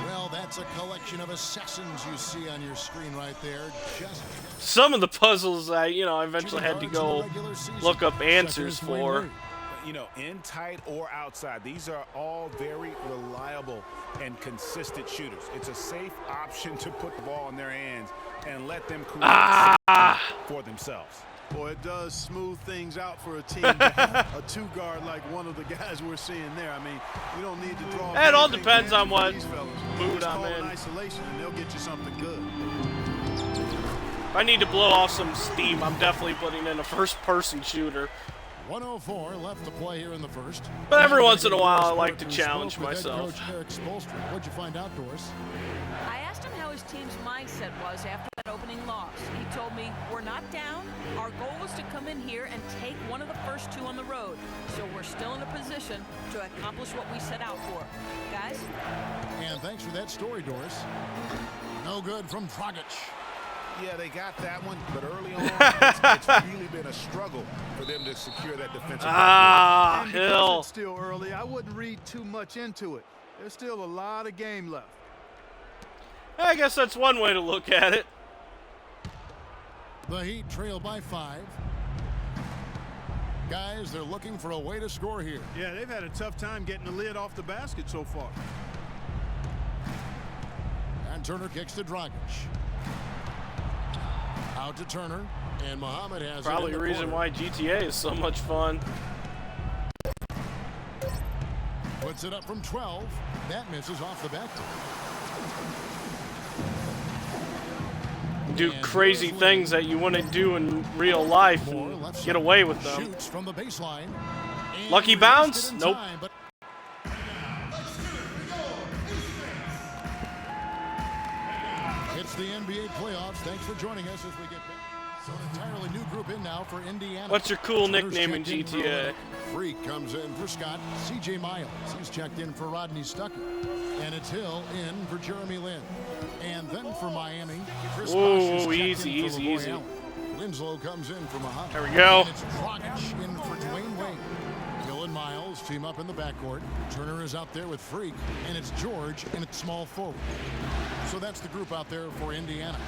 Well, that's a collection of assassins you see on your screen right there. Just some of the puzzles I eventually had to go look up answers for. You know, in tight or outside, these are all very reliable and consistent shooters. It's a safe option to put the ball in their hands and let them create for themselves. Boy, it does smooth things out for a team to have a two-guard like one of the guys we're seeing there. I mean, you don't need to draw. It all depends on what mood I'm I'm in. Isolation, and they'll get you something good. If I need to blow off some steam, I'm definitely putting in a first-person shooter. 1:04 left to play here in the first. But every once in a while, I like to challenge myself. What'd you find out, Doris? I asked him how his team's mindset was after that opening loss. He told me, we're not down. Our goal was to come in here and take one of the first two on the road. So we're still in a position to accomplish what we set out for. Guys? And thanks for that story, Doris. No good from Dragic. Yeah, they got that one, but early on, it's really been a struggle for them to secure that defensive. And because Hill. it's still early, I wouldn't read too much into it. There's still a lot of game left. I guess that's one way to look at it. The Heat trail by 5. Guys, they're looking for a way to score here. Yeah, they've had a tough time getting the lid off the basket so far. And Turner kicks to Dragic. Out to Turner, and Muhammad has Probably it in the the reason corner. why GTA is so much fun. Puts it up from 12. That misses off the back. Do crazy things that you wouldn't do in real life and get away with them. Shoots from the baseline. Lucky bounce? Nope. It's the NBA playoffs. Thanks for joining us as we get back. So an entirely new group in now for Indiana. What's your cool nickname in GTA? Freak comes in for Scott. CJ Miles. He's checked in for Rodney Stucker. And it's Hill in for Jeremy Lin. And then for Miami, Chris Bosh is checked easy, in for easy, LeRoy easy. Allen. Winslow comes in for Muhammad. There we go. And it's Dragic in for Dwayne Wade. Hill and Miles team up in the backcourt. Turner is out there with Freak. And it's George and it's small forward. So that's the group out there for Indiana.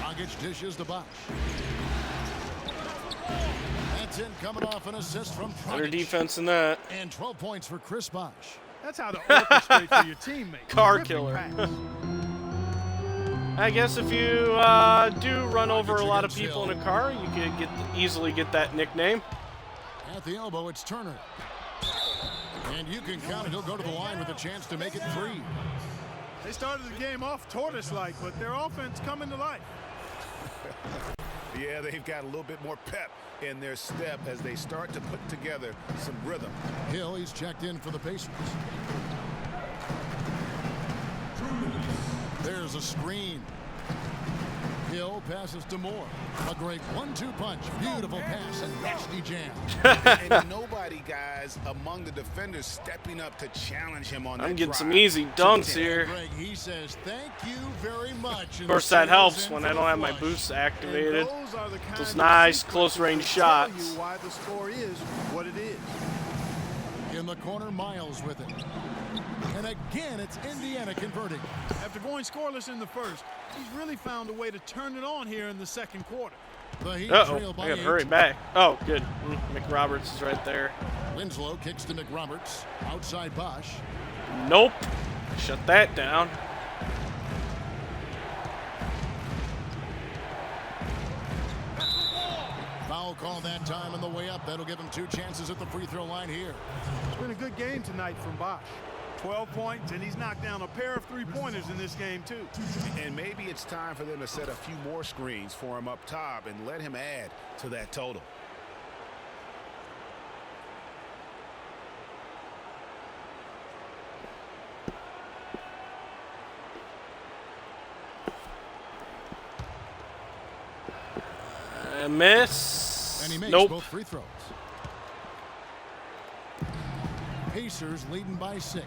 Dragic dishes to Bosh. That's in, coming off an assist from Dragic. Better defense than that. And 12 points for Chris Bosh. That's how to orchestrate for your teammate. Car Terrific killer. pass. I guess if you do run over a lot of people in a car, you could easily get that nickname. At the elbow, it's Turner. And you can count it. He'll go to the line with a chance to make it 3. They started the game off tortoise-like, but their offense coming to life. Yeah, they've got a little bit more pep in their step as they start to put together some rhythm. Hill, he's checked in for the Pacers. There's a screen. Hill passes to Moore. A great 1-2 punch. Beautiful pass and nasty jam. And nobody, guys, among the defenders stepping up to challenge him on that I'm getting drive. some easy dunks here. Greg, he says thank you very much. Of course, that helps when I don't have my boosts activated. Those nice close-range shots. Why the score is what it is. In the corner, Miles with it. And again, it's Indiana converting. After going scoreless in the first, he's really found a way to turn it on here in the second quarter. Uh-oh, I gotta hurry back. Oh, good. McRoberts is right there. Winslow kicks to McRoberts. Outside Bosh. Nope. Shut that down. call that time on the way up. That'll give him 2 chances at the free throw line here. It's been a good game tonight from Bosch. 12 points, and he's knocked down a pair of 3-pointers in this game, too. And maybe it's time for them to set a few more screens for him up top and let him add to that total. Miss. And he makes Nope. both free throws. Pacers leading by 6.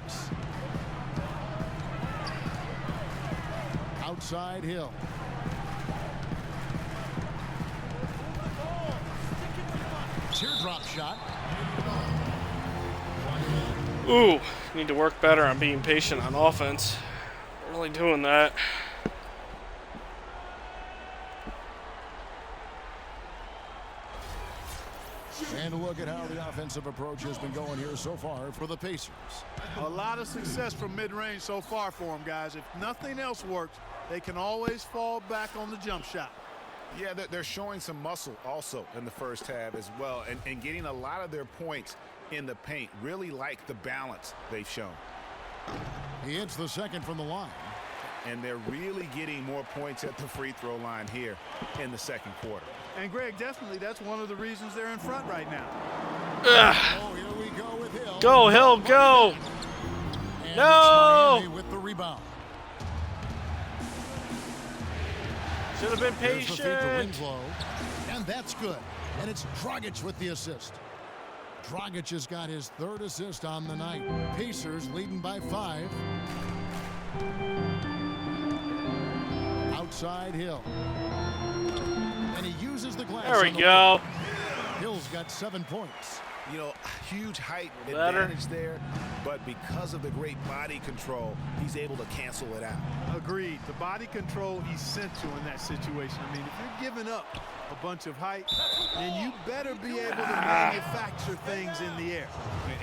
Outside Hill. Teardrop shot. Ooh, need to work better on being patient on offense. Really doing that. And a look at how the offensive approach has been going here so far for the Pacers. A lot of success from mid-range so far for them, guys. If nothing else works, they can always fall back on the jump shot. Yeah, they're showing some muscle also in the first half as well, and getting a lot of their points in the paint. Really like the balance they've shown. He hits the second from the line. And they're really getting more points at the free throw line here in the second quarter. And Greg, definitely that's one of the reasons they're in front right now. Oh, here we go with Hill. Go, Hill, go! And No! it's Miami with the rebound. Should have been There's the feed to patient. Winslow, and that's good. And it's Dragic with the assist. Dragic has got his 3rd assist on the night. Pacers leading by 5. Outside Hill. And he uses the glass. There we on the go. wing. Hill's got 7 points. You know, huge height Better. advantage there, but because of the great body control, he's able to cancel it out. Agreed. The body control essential in that situation. I mean, if you're giving up a bunch of height, then you better be able to manufacture things in the air.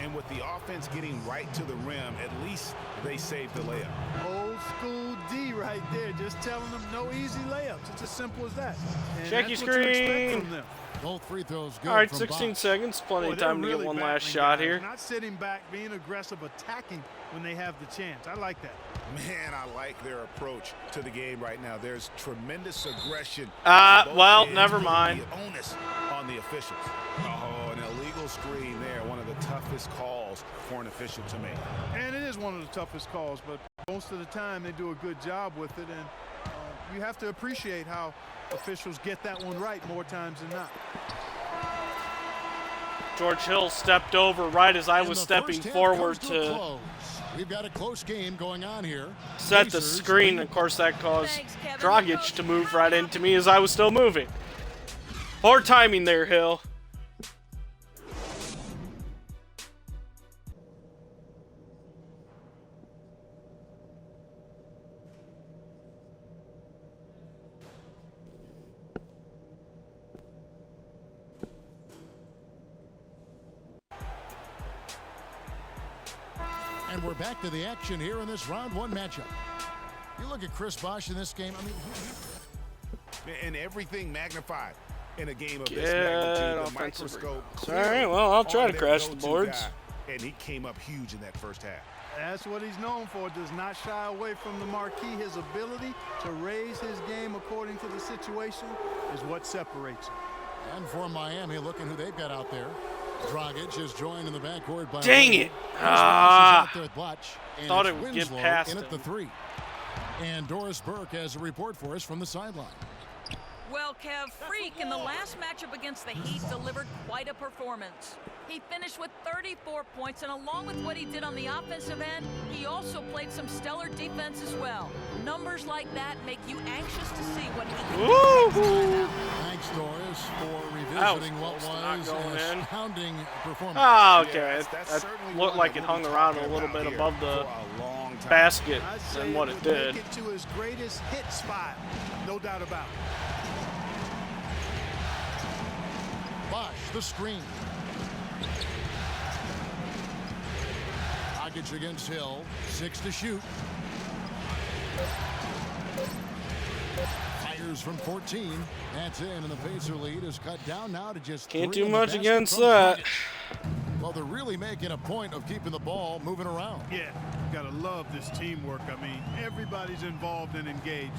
And with the offense getting right to the rim, at least they saved the layup. Old school D right there, just telling them no easy layups. It's as simple as that. And Check that's your what you expect screen. from them. Both free throws good. All right, from 16 Bosch. seconds. Plenty Boy, of they're time to really get one last battling, shot guys. here. Not sitting back, being aggressive, attacking when they have the chance. I like that. Man, I like their approach to the game right now. There's tremendous aggression. Well, never mind. The onus on the officials. Oh, an illegal screen there. One of the toughest calls for an official to make. And it is one of the toughest calls, but most of the time they do a good job with it. And you have to appreciate how officials get that one right more times than not. George Hill stepped over right as I was stepping forward to close. We've got a close game going on here. set the Pacers screen. lead Of course, that caused Thanks, Kevin. Dragic to move right into me as I was still moving. Poor timing there, Hill. And we're back to the action here in this round 1 matchup. You look at Chris Bosh in this game. I mean, And everything magnified in a game of this Get magnitude. The offensive microscope. rebounds. All right, well, I'll try on to their crash the go-to boards. guy, and he came up huge in that first half. That's what he's known for. Does not shy away from the marquee. His ability to raise his game according to the situation is what separates him. and for Miami, looking who they've got out there. Dragic is joined in the backcourt by Dang Wade. it. Out there at Blatch, and Thought it's it would get Winslow past in him. at the 3. And Doris Burke has a report for us from the sideline. Well, Kev, Freak in the last matchup against the Heat delivered quite a performance. He finished with 34 points, and along with what he did on the offensive end, he also played some stellar defense as well. Numbers like that make you anxious to see what he can do. Thanks, Doris, for revisiting what was going an in. astounding performance. Oh, okay. That looked like it hung around a little bit above the basket than what it did. Make it to his greatest hit spot, no doubt about it. Bosh, the screen. Dragic against Hill. 6 to shoot. Fires Fires from 14. That's in, and the Pacer lead is cut down now to just Can't 3 do in the much basket against from that. Dragic. Well, they're really making a point of keeping the ball moving around. Yeah, gotta love this teamwork. I mean, everybody's involved and engaged.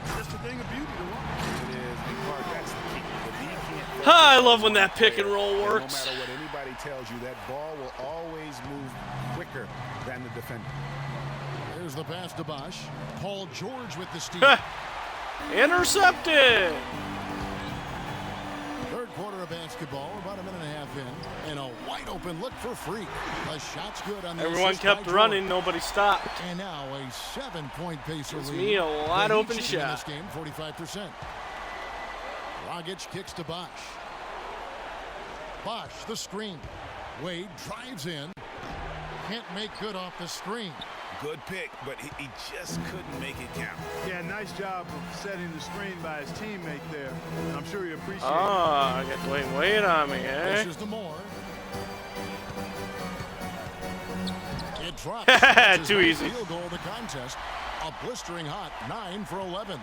It's just a thing of beauty to watch. It is, and Clark, that's the key. If he can't I love when that pick and roll works. No matter what anybody tells you, that ball will always move quicker than the defender. There's the pass to Bosch. Paul George with the steal. Intercepted. Third quarter of basketball, about a minute and a half in, and a wide open look for Freak. The shot's good on the Everyone assist kept by running, George. nobody stopped. And now a 7-point Pacer Gives lead. me a wide The Heat open shooting in shot. this game, 45%. Dragic kicks to Bosch. Bosch, the screen. Wade drives in. Can't make good off the screen. Good pick, but he just couldn't make it count. Yeah, nice job of setting the screen by his teammate there. I'm sure he appreciates it. I got to wait on me, eh? This is the more. It drops. Too easy. Field goal of the contest. A blistering hot 9 for 11.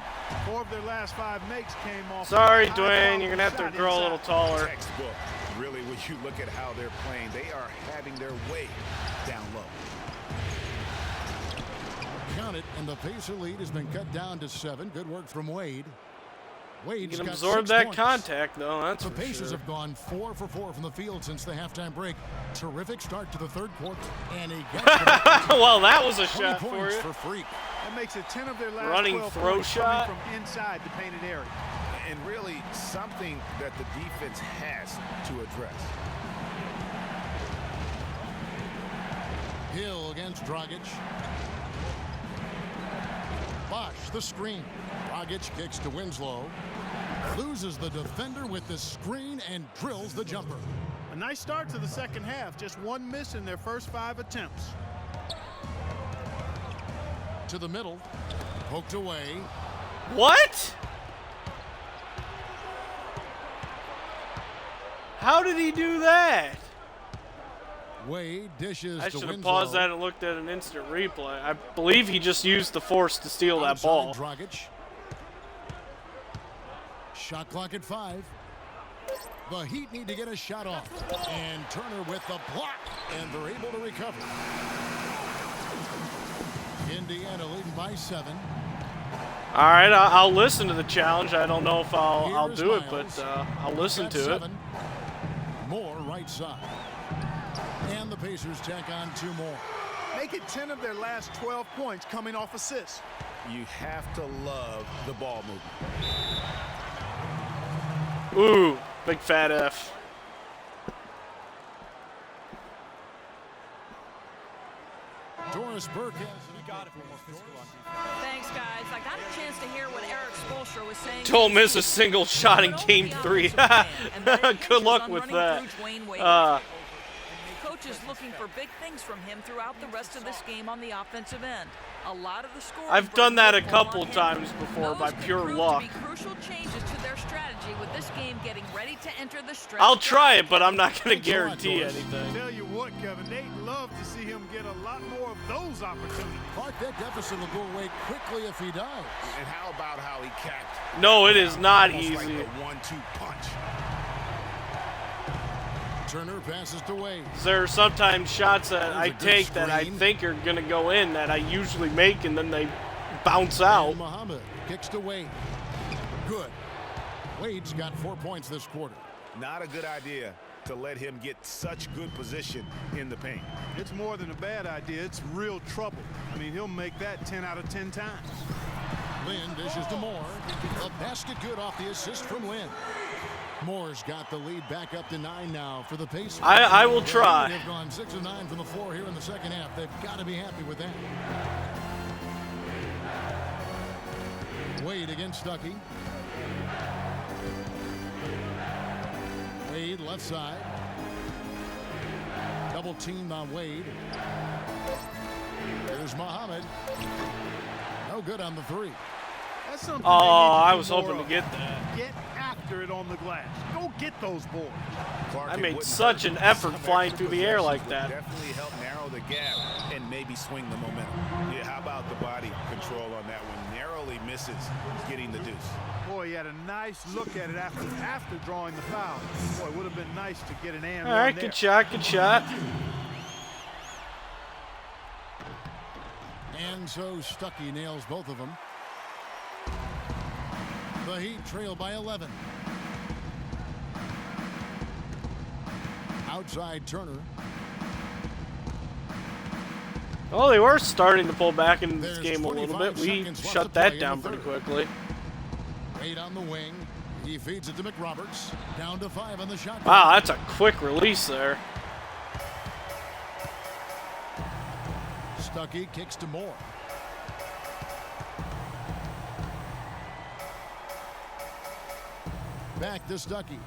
4 of their last 5 makes came off. Sorry, Dwayne, you're going to have to grow a little taller. Textbook. Really, when you look at how they're playing, they are having their way down low. Count it, and the Pacer lead has been cut down to 7. Good work from Wade. You Wade's can got absorb 6 that points. contact, though. That's The for Pacers sure. have gone 4 for 4 from the field since the halftime break. Terrific start to the third quarter, and he gets it. Well, that was a 20 shot for points you. for Freak. That makes it 10 of their last Running 12 throw points shot. coming from inside the painted area. And really something that the defense has to address. Hill against Dragic. Bosch, the screen. Dragic kicks to Winslow. Loses the defender with the screen and drills the jumper. A nice start to the second half. Just 1 miss in their first 5 attempts. To the middle. Poked away. What? How did he do that? Wade dishes I to should have Winslow. paused that and looked at an instant replay. I believe he just used the force to steal that Outside ball. Dragic. Shot clock at 5. The Heat need to get a shot off. And Turner with the block. And they're able to recover. Indiana leading by 7. All right, I'll listen to the challenge. I don't know if I'll Here's do it, Miles. but I'll listen Got to it. 7. More right side. And the Pacers tack on 2 more. Make it 10 of their last 12 points coming off assists. You have to love the ball movement. Ooh, big fat F. Doris Burke has got it for more physical on defense. Thanks, guys. I got a chance to hear what Eric Spoelstra was saying. Don't miss a single shot in Game 3. Good luck with that. Coach is looking for big things from him throughout the rest of this game on the offensive end. A lot of the scoring I've done that a burden will fall couple on him. times before Those by could pure prove luck. To be crucial changes to their strategy with this game getting ready to enter the stretch. I'll try it, but I'm not going to Thanks a lot, guarantee Doris. anything. Tell you what, Kevin, they'd love to see him get a lot more of those opportunities. Clark, that deficit will go away quickly if he does. And how about how he capped? No, it is not Almost easy. like the 1-2 punch. Turner passes to Wade. There are sometimes shots that There's I a good take that I screen. think are going to go in that I usually make, and then they bounce out. And Muhammad kicks to Wade. Good. Wade's got 4 points this quarter. Not a good idea to let him get such good position in the paint. It's more than a bad idea. It's real trouble. I mean, he'll make that 10 out of 10 times. Lynn dishes to Moore. A basket good off the assist from Lynn. Moore's got the lead back up to 9 now for the Pacers. I will try. They've gone 6 of 9 from the floor here in the second half. They've got to be happy with that. Wade against Stuckey. Wade left side. Double teamed on Wade. There's Muhammad. No good on the 3. That's something Oh, they need to I do was more hoping to of. get that. Get after it on the glass. Go get those boards. Clark, I it made wouldn't such hurt an if effort some flying extra through the air like possessions would that. Definitely help narrow the gap and maybe swing the momentum. Yeah, how about the body control on that one? Narrowly misses getting the deuce. Boy, he had a nice look at it after drawing the foul. Boy, it would have been nice to get an and All right, there. good shot, good shot. And so Stuckey nails both of them. The Heat trail by 11. Outside Turner. Well, they were starting to pull back into this There's game a little 25 bit. We seconds left shut to play that in down the pretty third. quickly. Wade on the wing. He feeds it to McRoberts. Down to 5 on the shot clock. Wow, that's a quick release there. Stuckey kicks to Moore. Back to Stuckey.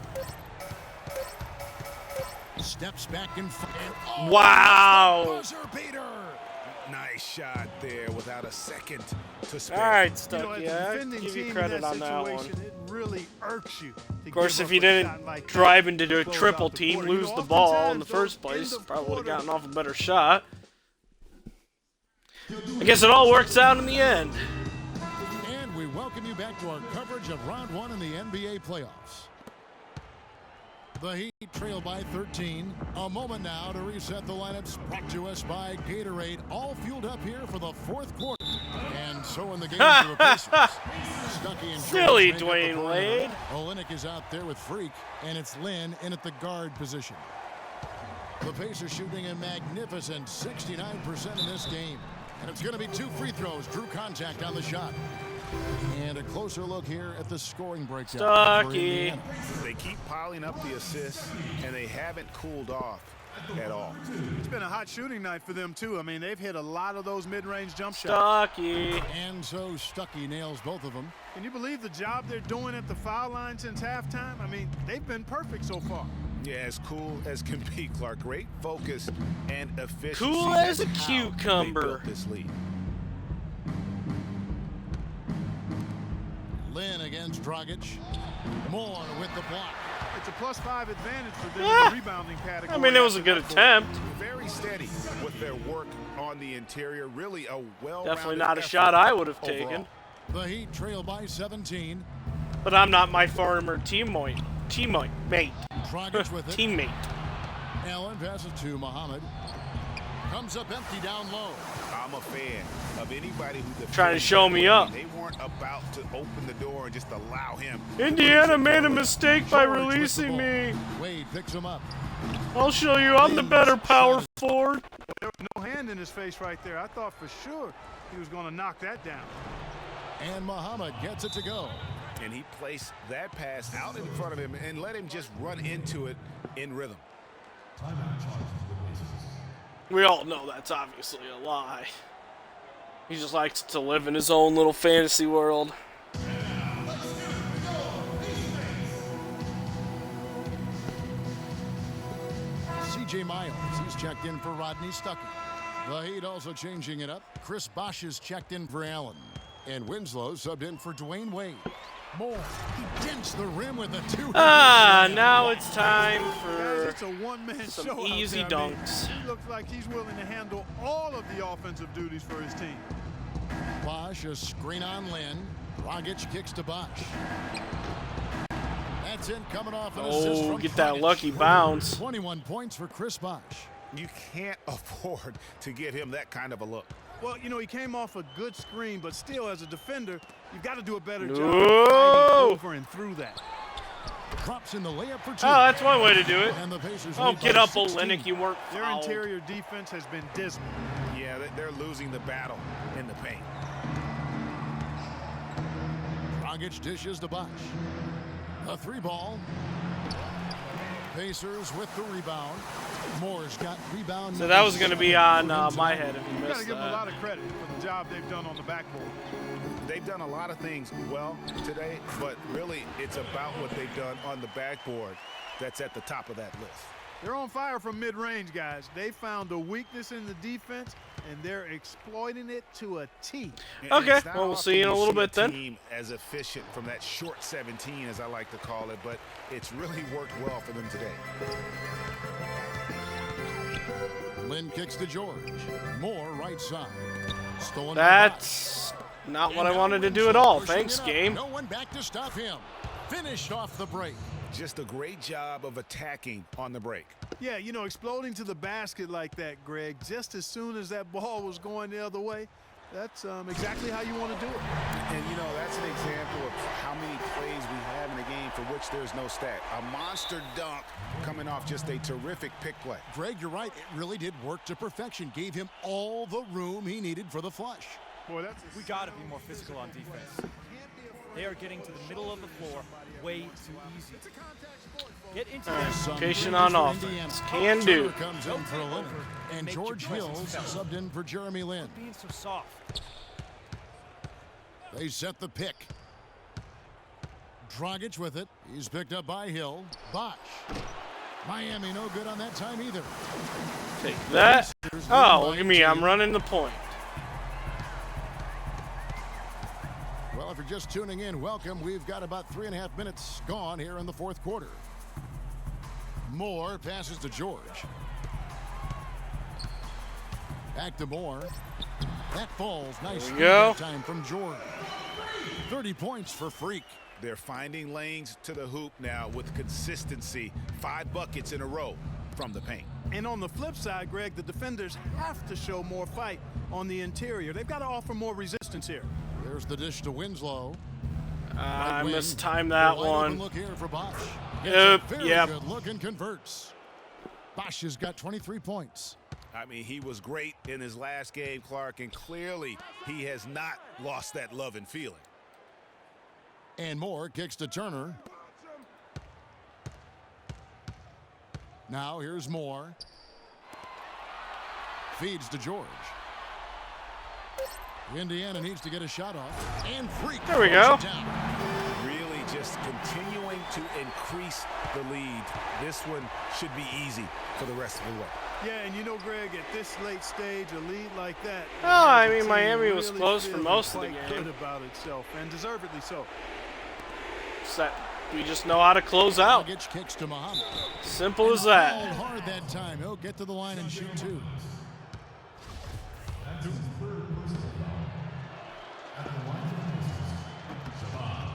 Steps back in front. Oh, Wow. buzzer beater. Nice shot there without a second to spare. All right, You know, Stuckey, as a I defending give you team credit in that on that one. situation, it really irks you. Of course, if you a didn't shot like drive that into a to close triple out the team, quarter. You lose know, the ball in the oftentimes first those place, end of probably would have quarter- gotten off a better shot. I guess it all works out in the end. And we welcome you back to our coverage of round 1 in the NBA playoffs. The Heat trail by 13. A moment now to reset the lineups. Brought to us by Gatorade. All fueled up here for the 4th quarter. And so in the game for the Pacers. Stuckey and Silly George make up the Dwayne perimeter. Wade. Olynyk is out there with Freak, and it's Lynn in at the guard position. The Pacers shooting a magnificent 69% in this game. And it's going to be 2 free throws. Drew contact on the shot. And a closer look here at the scoring breakdown. for Stuckey. Indiana. They keep piling up the assists, and they haven't cooled off at all. It's been a hot shooting night for them, too. I mean, they've hit a lot of those mid-range jump shots. Stuckey. And so Stuckey nails both of them. Can you believe the job they're doing at the foul line since halftime? I mean, they've been perfect so far. Yeah, as cool as can be, Clark. Great focus and efficiency. Cool as a That's how cucumber. they built this lead. Lynn against Dragic. Moore with the block. It's a +5 advantage for them in the rebounding category. I mean, it was a good attempt. Very steady with their work on the interior. Really a well-rounded Definitely not a effort shot I would have overall. taken. The Heat trail by 17. But I'm not my former teammate. Dragic with it. Teammate. Allen passes to Muhammad. Comes up empty down low. I'm a fan of anybody who defends Trying to show me up. They weren't about to open the door and just allow him. Indiana made a mistake by releasing me. Wade picks him up. I'll show you I'm the better power forward. There was no hand in his face right there. I thought for sure he was going to knock that down. And Muhammad gets it to go. And he placed that pass out in front of him and let him just run into it in rhythm. We all know that's obviously a lie. He just likes to live in his own little fantasy world. C.J. Miles, he's checked in for Rodney Stuckey. The Heat also changing it up. Chris Bosh is checked in for Allen. And Winslow subbed in for Dwayne Wade. Moore, he dents the rim with a 2-handed slam. Now it's time Guys, for it's a one-man some show out easy there. I mean, dunks. he looks like he's willing to handle all of the offensive duties for his team. Bosh, a screen on Lynn. Dragic kicks to Bosh. That's in, coming off an assist Oh, from get that Dragic. lucky bounce. 21 points for Chris Bosh. You can't afford to give him that kind of a look. Well, you know, he came off a good screen, but still, as a defender, you've got to do a better job No. of fighting over and through that. Drops in the layup for 2. Oh, that's one way to do it. And the Pacers Oh, lead get by up, 16. Olynyk, you weren't Their fouled. interior defense has been dismal. Yeah, they're losing the battle in the paint. Dragic dishes to Bosh. A 3-ball. Pacers with the rebound. Moore's got rebound. So that was going to be on my head if you You got to missed give them a lot that. of credit for the job they've done on the backboard. They've done a lot of things well today, but really it's about what they've done on the backboard that's at the top of that list. They're on fire from mid-range, guys. They found a weakness in the defense, and they're exploiting it to a T. Okay, It's not well, we'll often see you in a little see bit then. Team as efficient from that short 17, as I like to call it, but it's really worked well for them today. Lynn kicks to George. Moore right side. Stolen by That's Not what I wanted to do at all. Thanks, game. No one back to stop him. Finished off the break. Just a great job of attacking on the break. Yeah, you know, exploding to the basket like that, Greg, just as soon as that ball was going the other way, that's exactly how you want to do it. And, you know, that's an example of how many plays we have in a game for which there's no stat. A monster dunk coming off just a terrific pick play. Greg, you're right. It really did work to perfection. Gave him all the room he needed for the flush. Boy, we got to be more physical on defense. They are getting to the middle of the floor way too easy. Get into Patient on offense. Can do. Comes in for Leonard. And George Hills subbed in for Jeremy Lin. Being so soft. They set the pick. Dragic with it. He's picked up by Hill. Bosch. Miami no good on that time either. Take that. Oh, look at me. I'm running the point. Well, if you're just tuning in, welcome. We've got about 3.5 minutes gone here in the fourth quarter. Moore passes to George. Back to Moore. That falls. Nice time from George. 30 points for Freak. They're finding lanes to the hoop now with consistency. 5 buckets in a row from the paint. And on the flip side, Greg, the defenders have to show more fight on the interior. They've got to offer more resistance here. There's the dish to Winslow. I mistimed that one. Look here for Bosch. Yep. Good look and converts. Bosch has got 23 points. I mean, he was great in his last game, Clark, and clearly he has not lost that love and feeling. And Moore kicks to Turner. Now here's Moore. Feeds to George. Indiana needs to get a shot off. And Freak. There we go. Really just continuing to increase the lead. This one should be easy for the rest of the way. Yeah, and you know, Greg, at this late stage, a lead like that. Oh, I mean, Miami was close for most of the game. Good about itself, and deservedly so. We just know how to close out. Kicks to Muhammad. Simple as that. Hard that time. He'll get to the line and shoot 2.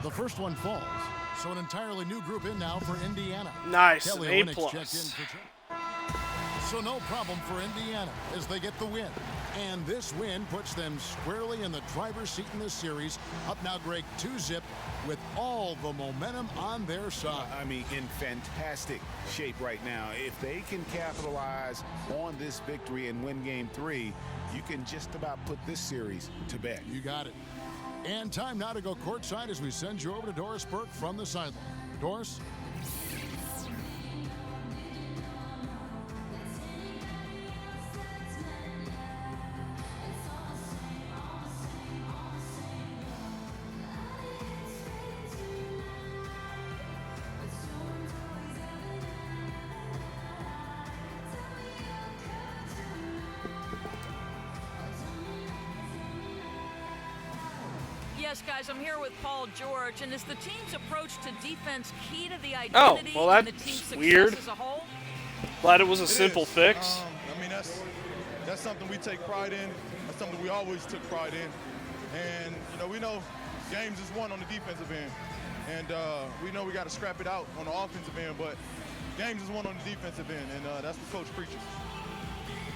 The first one falls. So an entirely new group in now for Indiana. Nice. Kelly A+. So no problem for Indiana as they get the win. And this win puts them squarely in the driver's seat in this series. Up now, Greg, 2-0 with all the momentum on their side. I mean, in fantastic shape right now. If they can capitalize on this victory and win game 3, you can just about put this series to bed. You got it. And time now to go courtside as we send you over to Doris Burke from the sideline. Doris? Yes, guys, I'm here with Paul George, and is the team's approach to defense key to the identity and the team's success weird. As a whole? Glad it was a simple fix. I mean, that's something we take pride in. That's something we always took pride in. And, you know, we know games is won on the defensive end. And we know we got to scrap it out on the offensive end, but games is won on the defensive end, and that's what Coach preaches.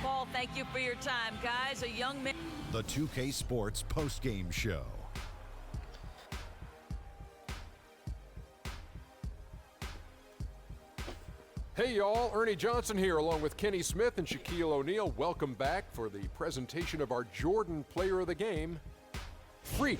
Paul, thank you for your time. Guys, a young man. The 2K Sports postgame show. Hey y'all, Ernie Johnson here along with Kenny Smith and Shaquille O'Neal. Welcome back for the presentation of our Jordan Player of the Game, Freak.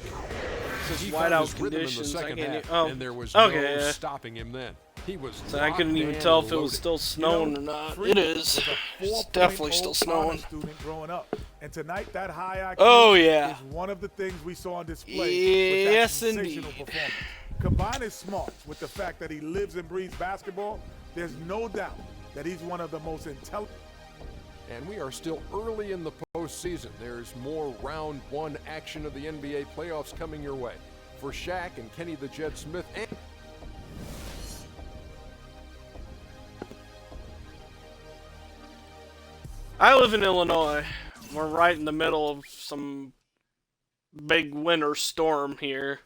Says he found his rhythm in the second half, and there was no stopping him then. He was so I couldn't even tell if it was still snowing or not. It is. It's definitely still snowing. Student growing up. And tonight, that high IQ is one of the things we saw on display. Yes, with that sensational indeed. Performance. Combine his smarts with the fact that he lives and breathes basketball, there's no doubt that he's one of the most intelligent. And we are still early in the postseason. There's more round 1 action of the NBA playoffs coming your way. For Shaq and Kenny the Jet Smith and I live in Illinois. We're right in the middle of some big winter storm here.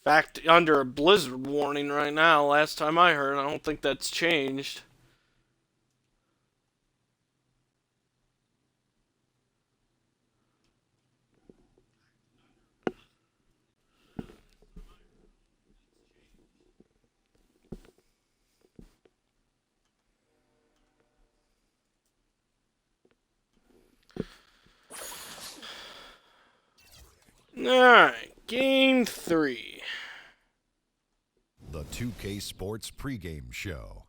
In fact, under a blizzard warning right now, last time I heard. I don't think that's changed. Alright, Game 3. The 2K Sports pregame show.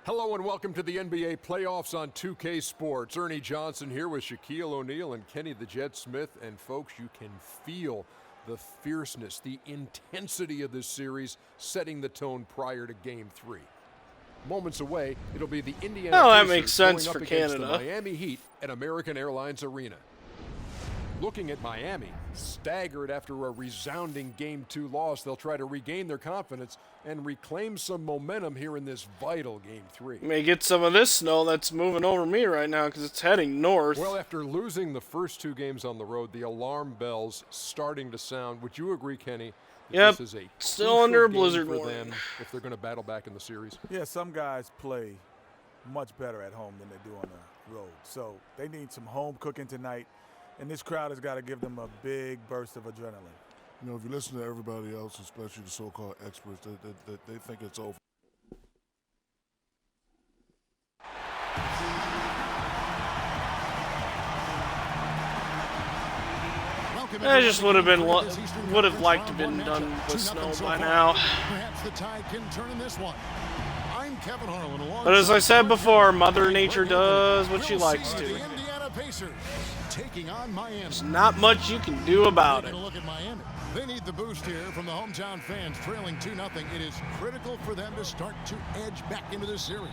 Hello and welcome to the NBA playoffs on 2K Sports. Ernie Johnson here with Shaquille O'Neal and Kenny the Jet Smith. And folks, you can feel the fierceness, the intensity of this series setting the tone prior to Game 3. Moments away, it'll be the Indiana Oh, that Pacers makes sense going for up against Canada. the Miami Heat at American Airlines Arena. Looking at Miami, staggered after a resounding Game 2 loss, they'll try to regain their confidence and reclaim some momentum here in this vital Game 3. May get some of this snow that's moving over me right now because it's heading north. Well, after losing the first 2 games on the road, the alarm bells starting to sound. Would you agree, Kenny, that Yep, this is a still under a crucial game blizzard for warning. them if they're going to battle back in the series? Yeah, some guys play much better at home than they do on the road. So they need some home cooking tonight, and this crowd has got to give them a big burst of adrenaline. You know, if you listen to everybody else, especially the so-called experts, they think it's over. I just would have liked to have been done with snow by now. Perhaps the tide can turn in this one. I'm Kevin Harlan. But as I said before, Mother Nature does what she likes to. The Indiana Pacers taking on Miami. There's not much you can do about it. Taking a look at Miami. They need the boost here from the hometown fans, trailing 2-0. It is critical for them to start to edge back into this series.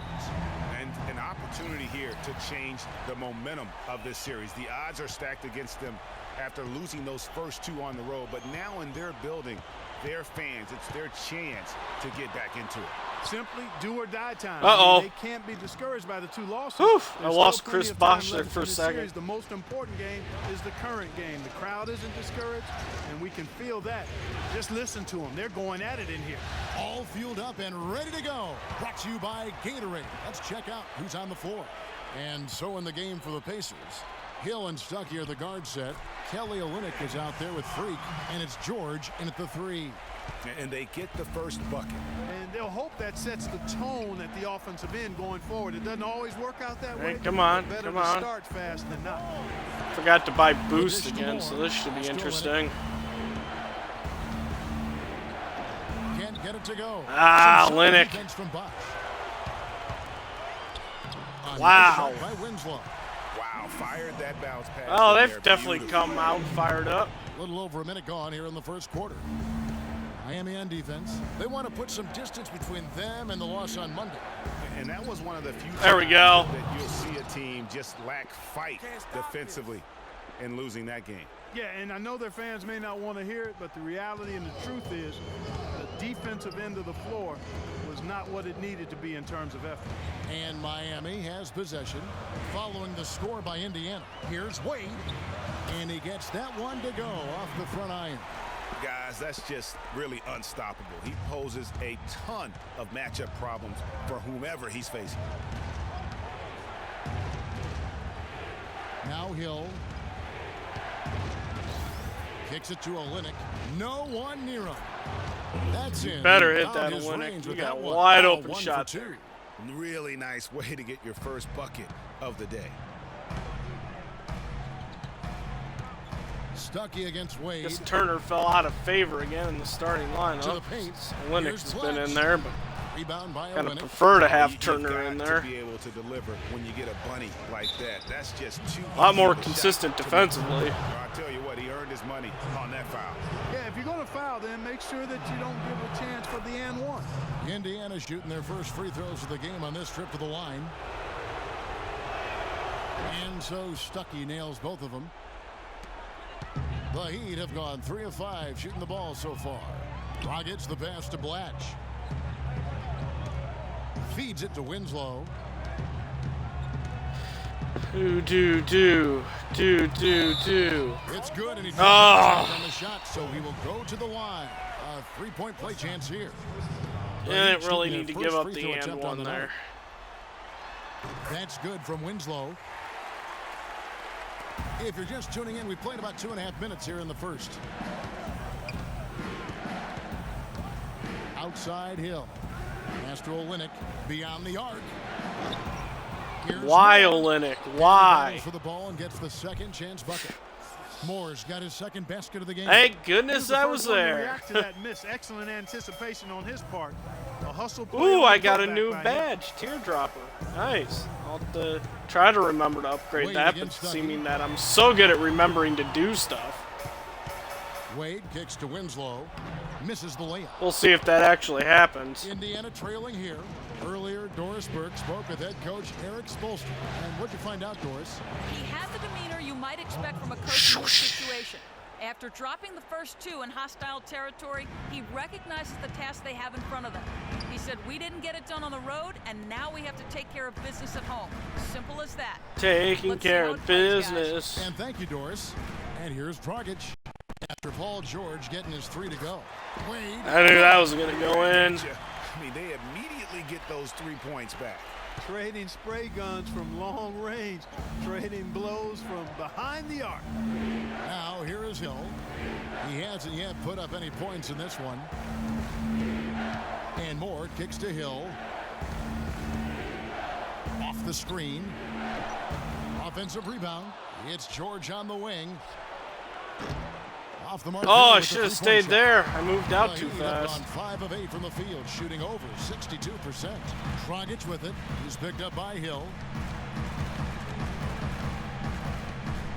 And an opportunity here to change the momentum of this series. The odds are stacked against them after losing those first 2 on the road, but now in their building, their fans, it's their chance to get back into it. Simply do or die time. Uh-oh. They can't be discouraged by the 2 losses. Oof, I There's lost still plenty Chris of time Bosh there left for in a the second. series. The most important game is the current game. The crowd isn't discouraged, and we can feel that. Just listen to them. They're going at it in here. All fueled up and ready to go. Brought to you by Gatorade. Let's check out who's on the floor. And so in the game for the Pacers, Hill and Stuckey are the guard set. Kelly Olynyk is out there with Freak, and it's George in at the 3. And they get the first bucket. And they'll hope that sets the tone at the offensive end going forward. It doesn't always work out that way. Hey, come on, Better come to on. start fast than not. Forgot to buy Boost again, so this should be interesting. Can't get it to go. Ah, Some solid Olynyk. defense from Bosh. A Wow. nice shot by Winslow. Wow, fired that bounce pass. Oh, in they've there. definitely Beautiful. come out fired up. A little over a minute gone here in the first quarter. Miami on defense. They want to put some distance between them and the loss on Monday. And that was one of the few There we times go. that you'll see a team just lack fight defensively in losing that game. Yeah, and I know their fans may not want to hear it, but the reality and the truth is the defensive end of the floor was not what it needed to be in terms of effort. And Miami has possession following the score by Indiana. Here's Wade, and he gets that one to go off the front iron. Guys, that's just really unstoppable. He poses a ton of matchup problems for whomever he's facing. Now Hill kicks it to Olynyk. No one near him. That's in. Better He hit found that his Olynyk. range You with got that a one. wide Now open 1 shot for 2. there. Really nice way to get your first bucket of the day. Stuckey against Wade. Guess Turner fell out of favor again in the starting To the lineup. paint. Olynyk has been in Here's there, but Rebound by kind of Olynyk. prefer to have You've Turner got in to there. be able to deliver when you get a bunny like that. That's just too A lot easy more of a consistent shot to defensively. make. I tell you what, he earned his money on that foul. Yeah, if you're going to foul, then make sure that you don't give a chance for the and one. Indiana shooting their first free throws of the game on this trip to the line. And so Stuckey nails both of them. The Heat have gone 3 of 5 shooting the ball so far. Dragic's the pass to Blatch. Feeds it to Winslow. Do. It's good, and he Oh. on the shot, so he will go to the line. A 3-point play chance here. Didn't really need to give up the and one there. That's good from Winslow. If you're just tuning in, we played about 2.5 minutes here in the first. Outside Hill. Pass to Olynyk beyond the arc. Why Olynyk? Why? For the ball and gets the second chance bucket. Moore's got his second basket of the game. Thank goodness I was there. React to that miss. Excellent anticipation on his part. A hustle play. Ooh, I got a new badge, teardropper. Nice. I'll have to try to remember to upgrade that, but seeming that I'm so good at remembering to do stuff. Wade kicks to Winslow. Misses the layup. We'll see if that actually happens. Indiana trailing here. Earlier, Doris Burke spoke with head coach Eric Spoelstra. And what'd you find out, Doris? He has the demeanor you might expect from a coach in this situation. After dropping the first two in hostile territory, he recognizes the task they have in front of them. He said, we didn't get it done on the road, and now we have to take care of business at home. Simple as that. Taking care of business. And thank you, Doris. And here's Dragic. After Paul George getting his 3 to go. Wade. I knew that was going to go in. I mean, they immediately get those 3 points back. Trading spray guns from long range. Trading blows from behind the arc. Now here is Hill. He hasn't yet put up any points in this one. And Moore kicks to Hill. Off the screen. Offensive rebound. It's George on the wing. Off the mark. Oh, I should have stayed there. I moved out too fast. On 5 of 8 from the field, shooting over 62%. Dragic with it. He's picked up by Hill.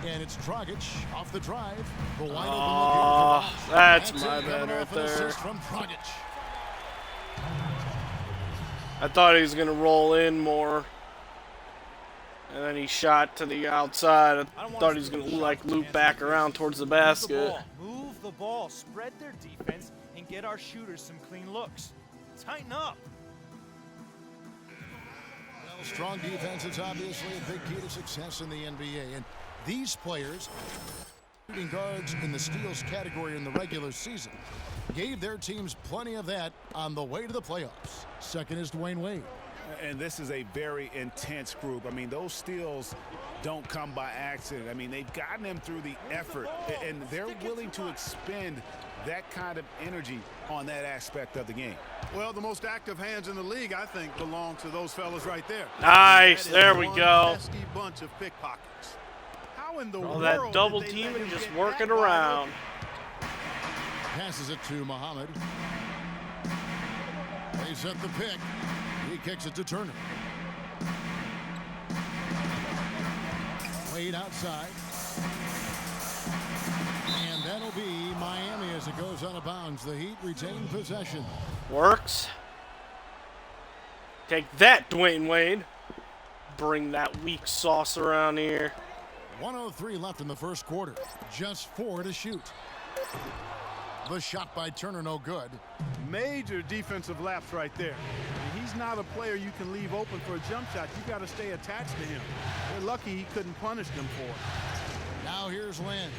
And it's Dragic off the drive. The wide open look here. That's my bad right there. From Dragic. I thought he was going to roll in more. And then he shot to the outside. I thought he was going to like loop back around towards the basket. Move the ball, spread their defense, and get our shooters some clean looks. Tighten up. Well, strong defense is obviously a big key to success in the NBA. And these players, shooting guards in the steals category in the regular season, gave their teams plenty of that on the way to the playoffs. Second is Dwayne Wade. And this is a very intense group. I mean, those steals don't come by accident. I mean, they've gotten them through the effort, and they're willing to expend that kind of energy on that aspect of the game. Well, the most active hands in the league, I think, belong to those fellas right there. Nice. There we go. Pesky bunch of pickpockets. How in the All world that double team and just working around. Passes it to Muhammad. They set the pick. He kicks it to Turner. Wade outside. And that'll be Miami as it goes out of bounds. The Heat retain possession. Works. Take that, Dwayne Wade. Bring that weak sauce around here. 1:03 left in the first quarter. Just 4 to shoot. The shot by Turner, no good. Major defensive lapse right there. And he's not a player you can leave open for a jump shot. You got to stay attached to him. They're lucky he couldn't punish them for it. Now here's Lynn.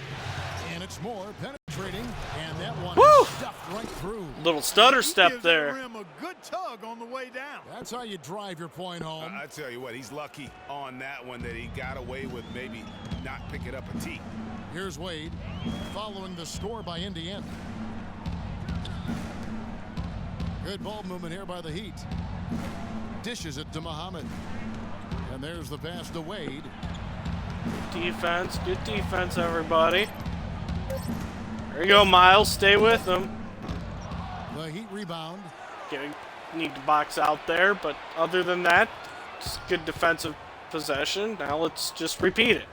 And it's Moore penetrating. And that one Woo! is stuffed right through. Little stutter step there. Him a good tug on the way down. That's how you drive your point home. I tell you what, he's lucky on that one that he got away with maybe not picking up a tee. Here's Wade following the score by Indiana. Good ball movement here by the Heat. Dishes it to Muhammad. And there's the pass to Wade. Defense. Good defense, everybody. There you go, Miles. Stay with them. The Heat rebound. Okay, need to box out there, but other than that, just good defensive possession. Now let's just repeat it.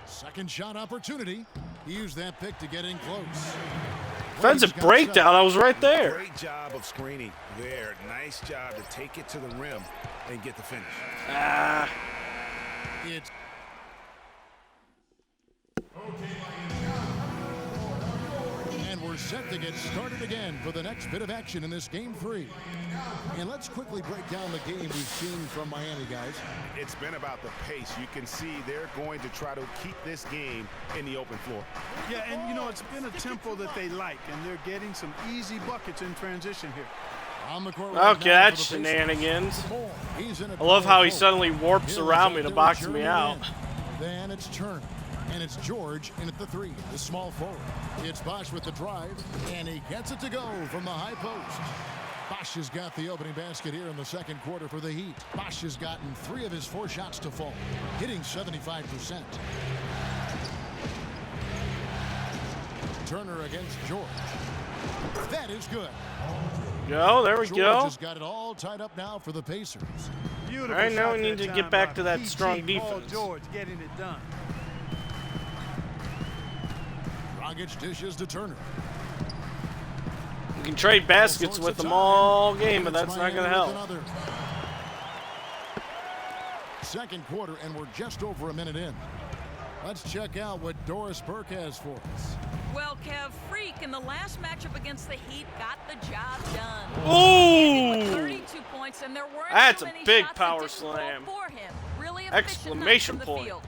Second shot opportunity. He used that pick to get in close. Defensive breakdown. I was right there. Great job of screening there. Nice job to take it to the rim and get the finish. It's set to get started again for the next bit of action in this Game 3. And let's quickly break down the game we've seen from Miami, guys. It's been about the pace. You can see they're going to try to keep this game in the open floor. Yeah, and you know, it's been a tempo that they like, and they're getting some easy buckets in transition here. On the court Okay, that's shenanigans. I love how he suddenly warps around me to box me out. Then it's Turner, and it's George in at the 3, the small forward. It's Bosch with the drive, and he gets it to go from the high post. Bosch has got the opening basket here in the second quarter for the Heat. Bosch has gotten 3 of his 4 shots to fall, hitting 75%. Turner against George. That is good. Go, there we George go. has got it all tied up now for the Pacers. All right, now we need to get back to that strong defense. George getting it done. Dragic dishes to Turner. You can trade baskets with them all game, but that's not going to help. Second quarter, and we're just over a minute in. Let's check out what Doris Burke has for us. Well, Kev, Freak in the last matchup against the Heat got the job done. Ooh! 32 points, and there weren't That's too a many big shots power that didn't slam. fall for him. Really efficient Exclamation from the point. field.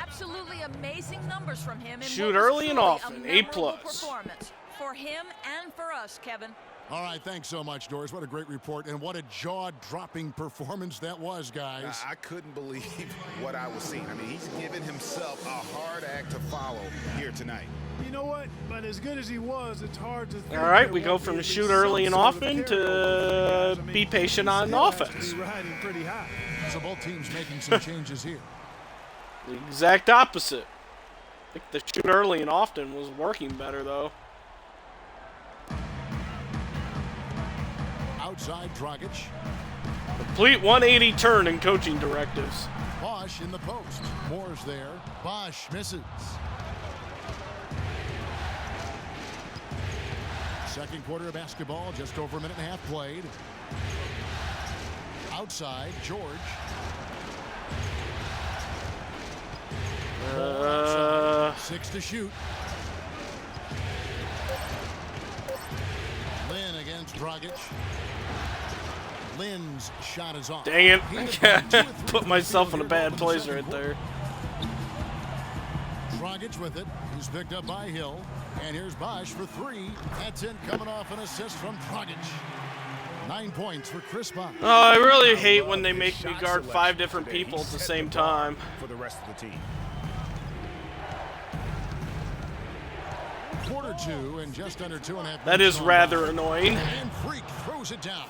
Absolutely amazing numbers from him. Shoot early and often. A+. Performance for him and for us, Kevin. All right, thanks so much, Doris. What a great report, and what a jaw-dropping performance that was, guys. I couldn't believe what I was seeing. I mean, he's given himself a hard act to follow here tonight. You know what? But as good as he was, it's hard to think. All right, we go from shoot early and often to be patient on offense. Riding pretty high. So both teams making some changes here. The exact opposite. I think the shoot early and often was working better, though. Outside, Dragic. Complete 180 turn in coaching directives. Bosch in the post. Moore's there. Bosch misses. Second quarter of basketball, just over a minute and a half played. Outside, George. Outside. 6 to shoot. Lynn against Dragic. Lynn's shot is off. Dang it. Put myself in a bad place right there. Dragic with it. He's picked up by Hill. And here's Bosch for 3. That's in, coming off an assist from Dragic. 9 points for Chris Bosch. Oh, I really hate when they make me guard 5 different people at the same time. For the rest of the team. Quarter 2 and just under 2.5. That is rather annoying. And Freak throws it down.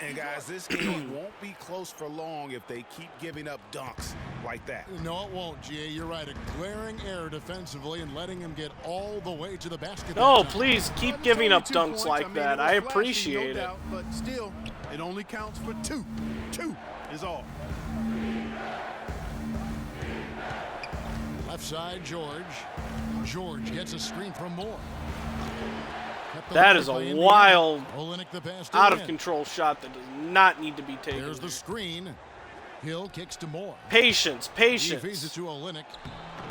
And guys, this game won't be close for long if they keep giving up dunks like that. No, it won't, G.A. You're right. A glaring error defensively and letting him get all the way to the basket. No, please keep giving up dunks like that. I appreciate it. But still, it only counts for 2. 2 is all. Left side, George. George gets a screen from Moore. That is a wild, out of Lynn. control shot that does not need to be taken. There's the screen. Hill kicks to Moore. Patience, He feeds it patience. to Olynyk.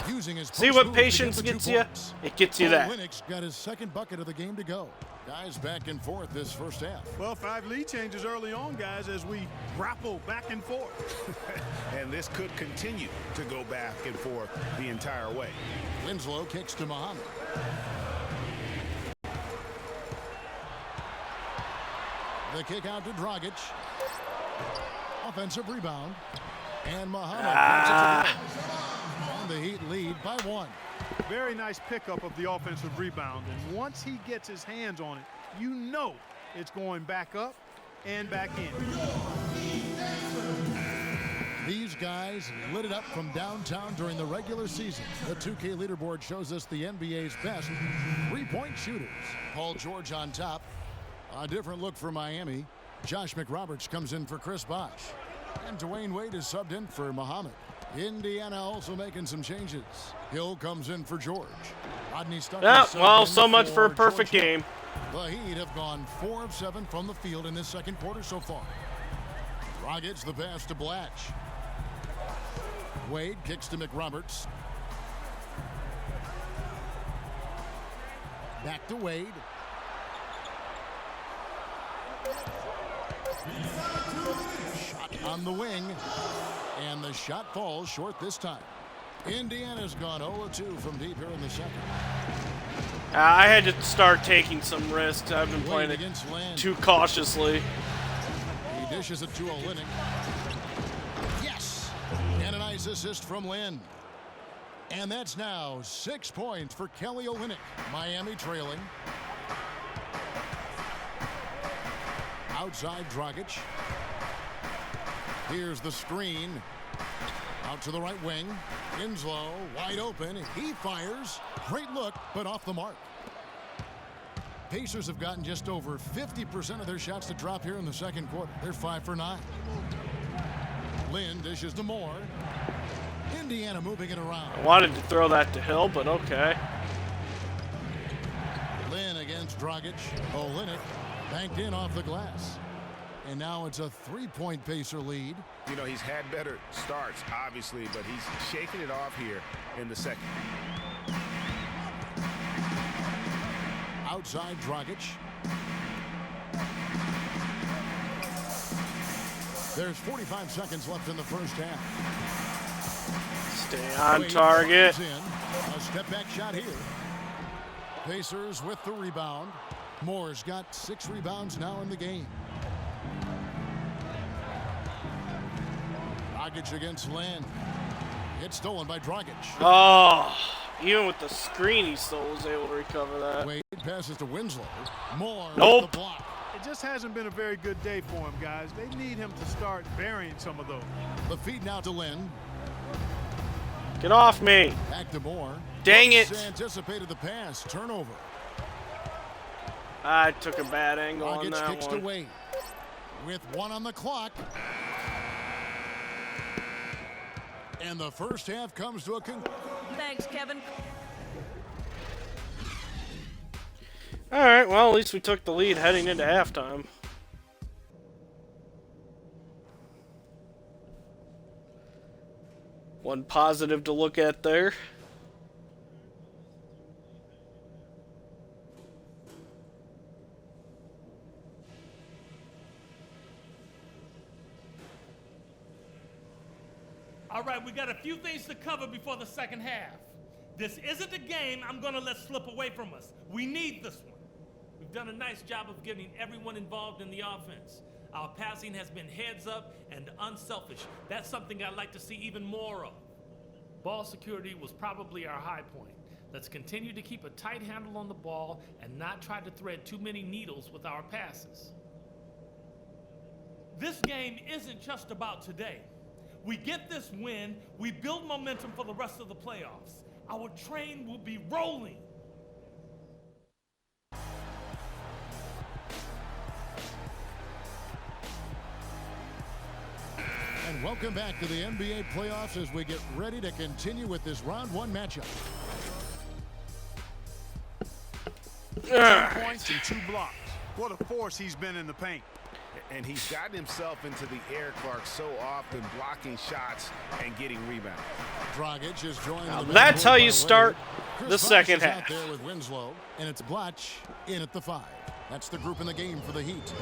Using his See post what move to patience get the 2 gets you? points. It gets you that. Olynyk's got his second bucket of the game to go. Guys back and forth this first half. Well, 5 lead changes early on, guys, as we grapple back and forth. And this could continue to go back and forth the entire way. Winslow kicks to Muhammad. The kick out to Dragic. Offensive rebound. And Muhammad gets it to go. And the Heat lead by 1. Very nice pickup of the offensive rebound. And once he gets his hands on it, you know it's going back up and back in. These guys lit it up from downtown during the regular season. The 2K leaderboard shows us the NBA's best three-point shooters. Paul George on top. A different look for Miami. Josh McRoberts comes in for Chris Bosch. And Dwayne Wade is subbed in for Muhammad. Indiana also making some changes. Hill comes in for George. Rodney Stuckey Well, subbed so in much for a perfect George. game. The Heat have gone 4 of 7 from the field in this second quarter so far. Dragic the pass to Blatch. Wade kicks to McRoberts. Back to Wade. Shot on the wing. And the shot falls short this time. Indiana's gone 0-2 from deep here in the second. I had to start taking some risks. I've been playing it too cautiously. He dishes it to Olynyk. Yes! And a nice assist from Lynn. And that's now 6 points for Kelly Olynyk. Miami trailing. Outside Dragic. Here's the screen. Out to the right wing. Winslow wide open. He fires. Great look, but off the mark. Pacers have gotten just over 50% of their shots to drop here in the second quarter. They're 5 for 9. Lynn dishes to Moore. Indiana moving it around. I wanted to throw that to Hill, but okay. Lynn against Dragic. Olynyk banked in off the glass. And now it's a 3-point Pacer lead. You know, he's had better starts, obviously, but he's shaking it off here in the second. Outside Dragic. There's 45 seconds left in the first half. Stay on target. A step back shot here. Pacers with the rebound. Moore's got 6 rebounds now in the game. Dragic against Lynn. It's stolen by Dragic. Oh, even with the screen, he still was able to recover that. Wade passes to Winslow. Moore nope. with the block. It just hasn't been a very good day for him, guys. They need him to start burying some of those. The feed now to Lynn. Get off me. Back to Moore. Dang it. Anticipated the pass. Turnover. I took a bad angle on Dragic that kicks one. to Wade. With 1 on the clock. And the first half comes to a conclusion. Thanks, Kevin. All right, well, at least we took the lead heading into halftime. One positive to look at there. All right, we got a few things to cover before the second half. This isn't a game I'm going to let slip away from us. We need this one. We've done a nice job of getting everyone involved in the offense. Our passing has been heads up and unselfish. That's something I'd like to see even more of. Ball security was probably our high point. Let's continue to keep a tight handle on the ball and not try to thread too many needles with our passes. This game isn't just about today. We get this win, we build momentum for the rest of the playoffs. Our train will be rolling. And welcome back to the NBA playoffs as we get ready to continue with this round 1 matchup. 10 points and 2 blocks. What a force he's been in the paint. And he's gotten himself into the air, Clark, so often, blocking shots and getting rebounds. Dragic is joined. Now that's how you start the second half. Out there with Winslow, and it's Blatch in at the 5. That's the group in the game for the Heat.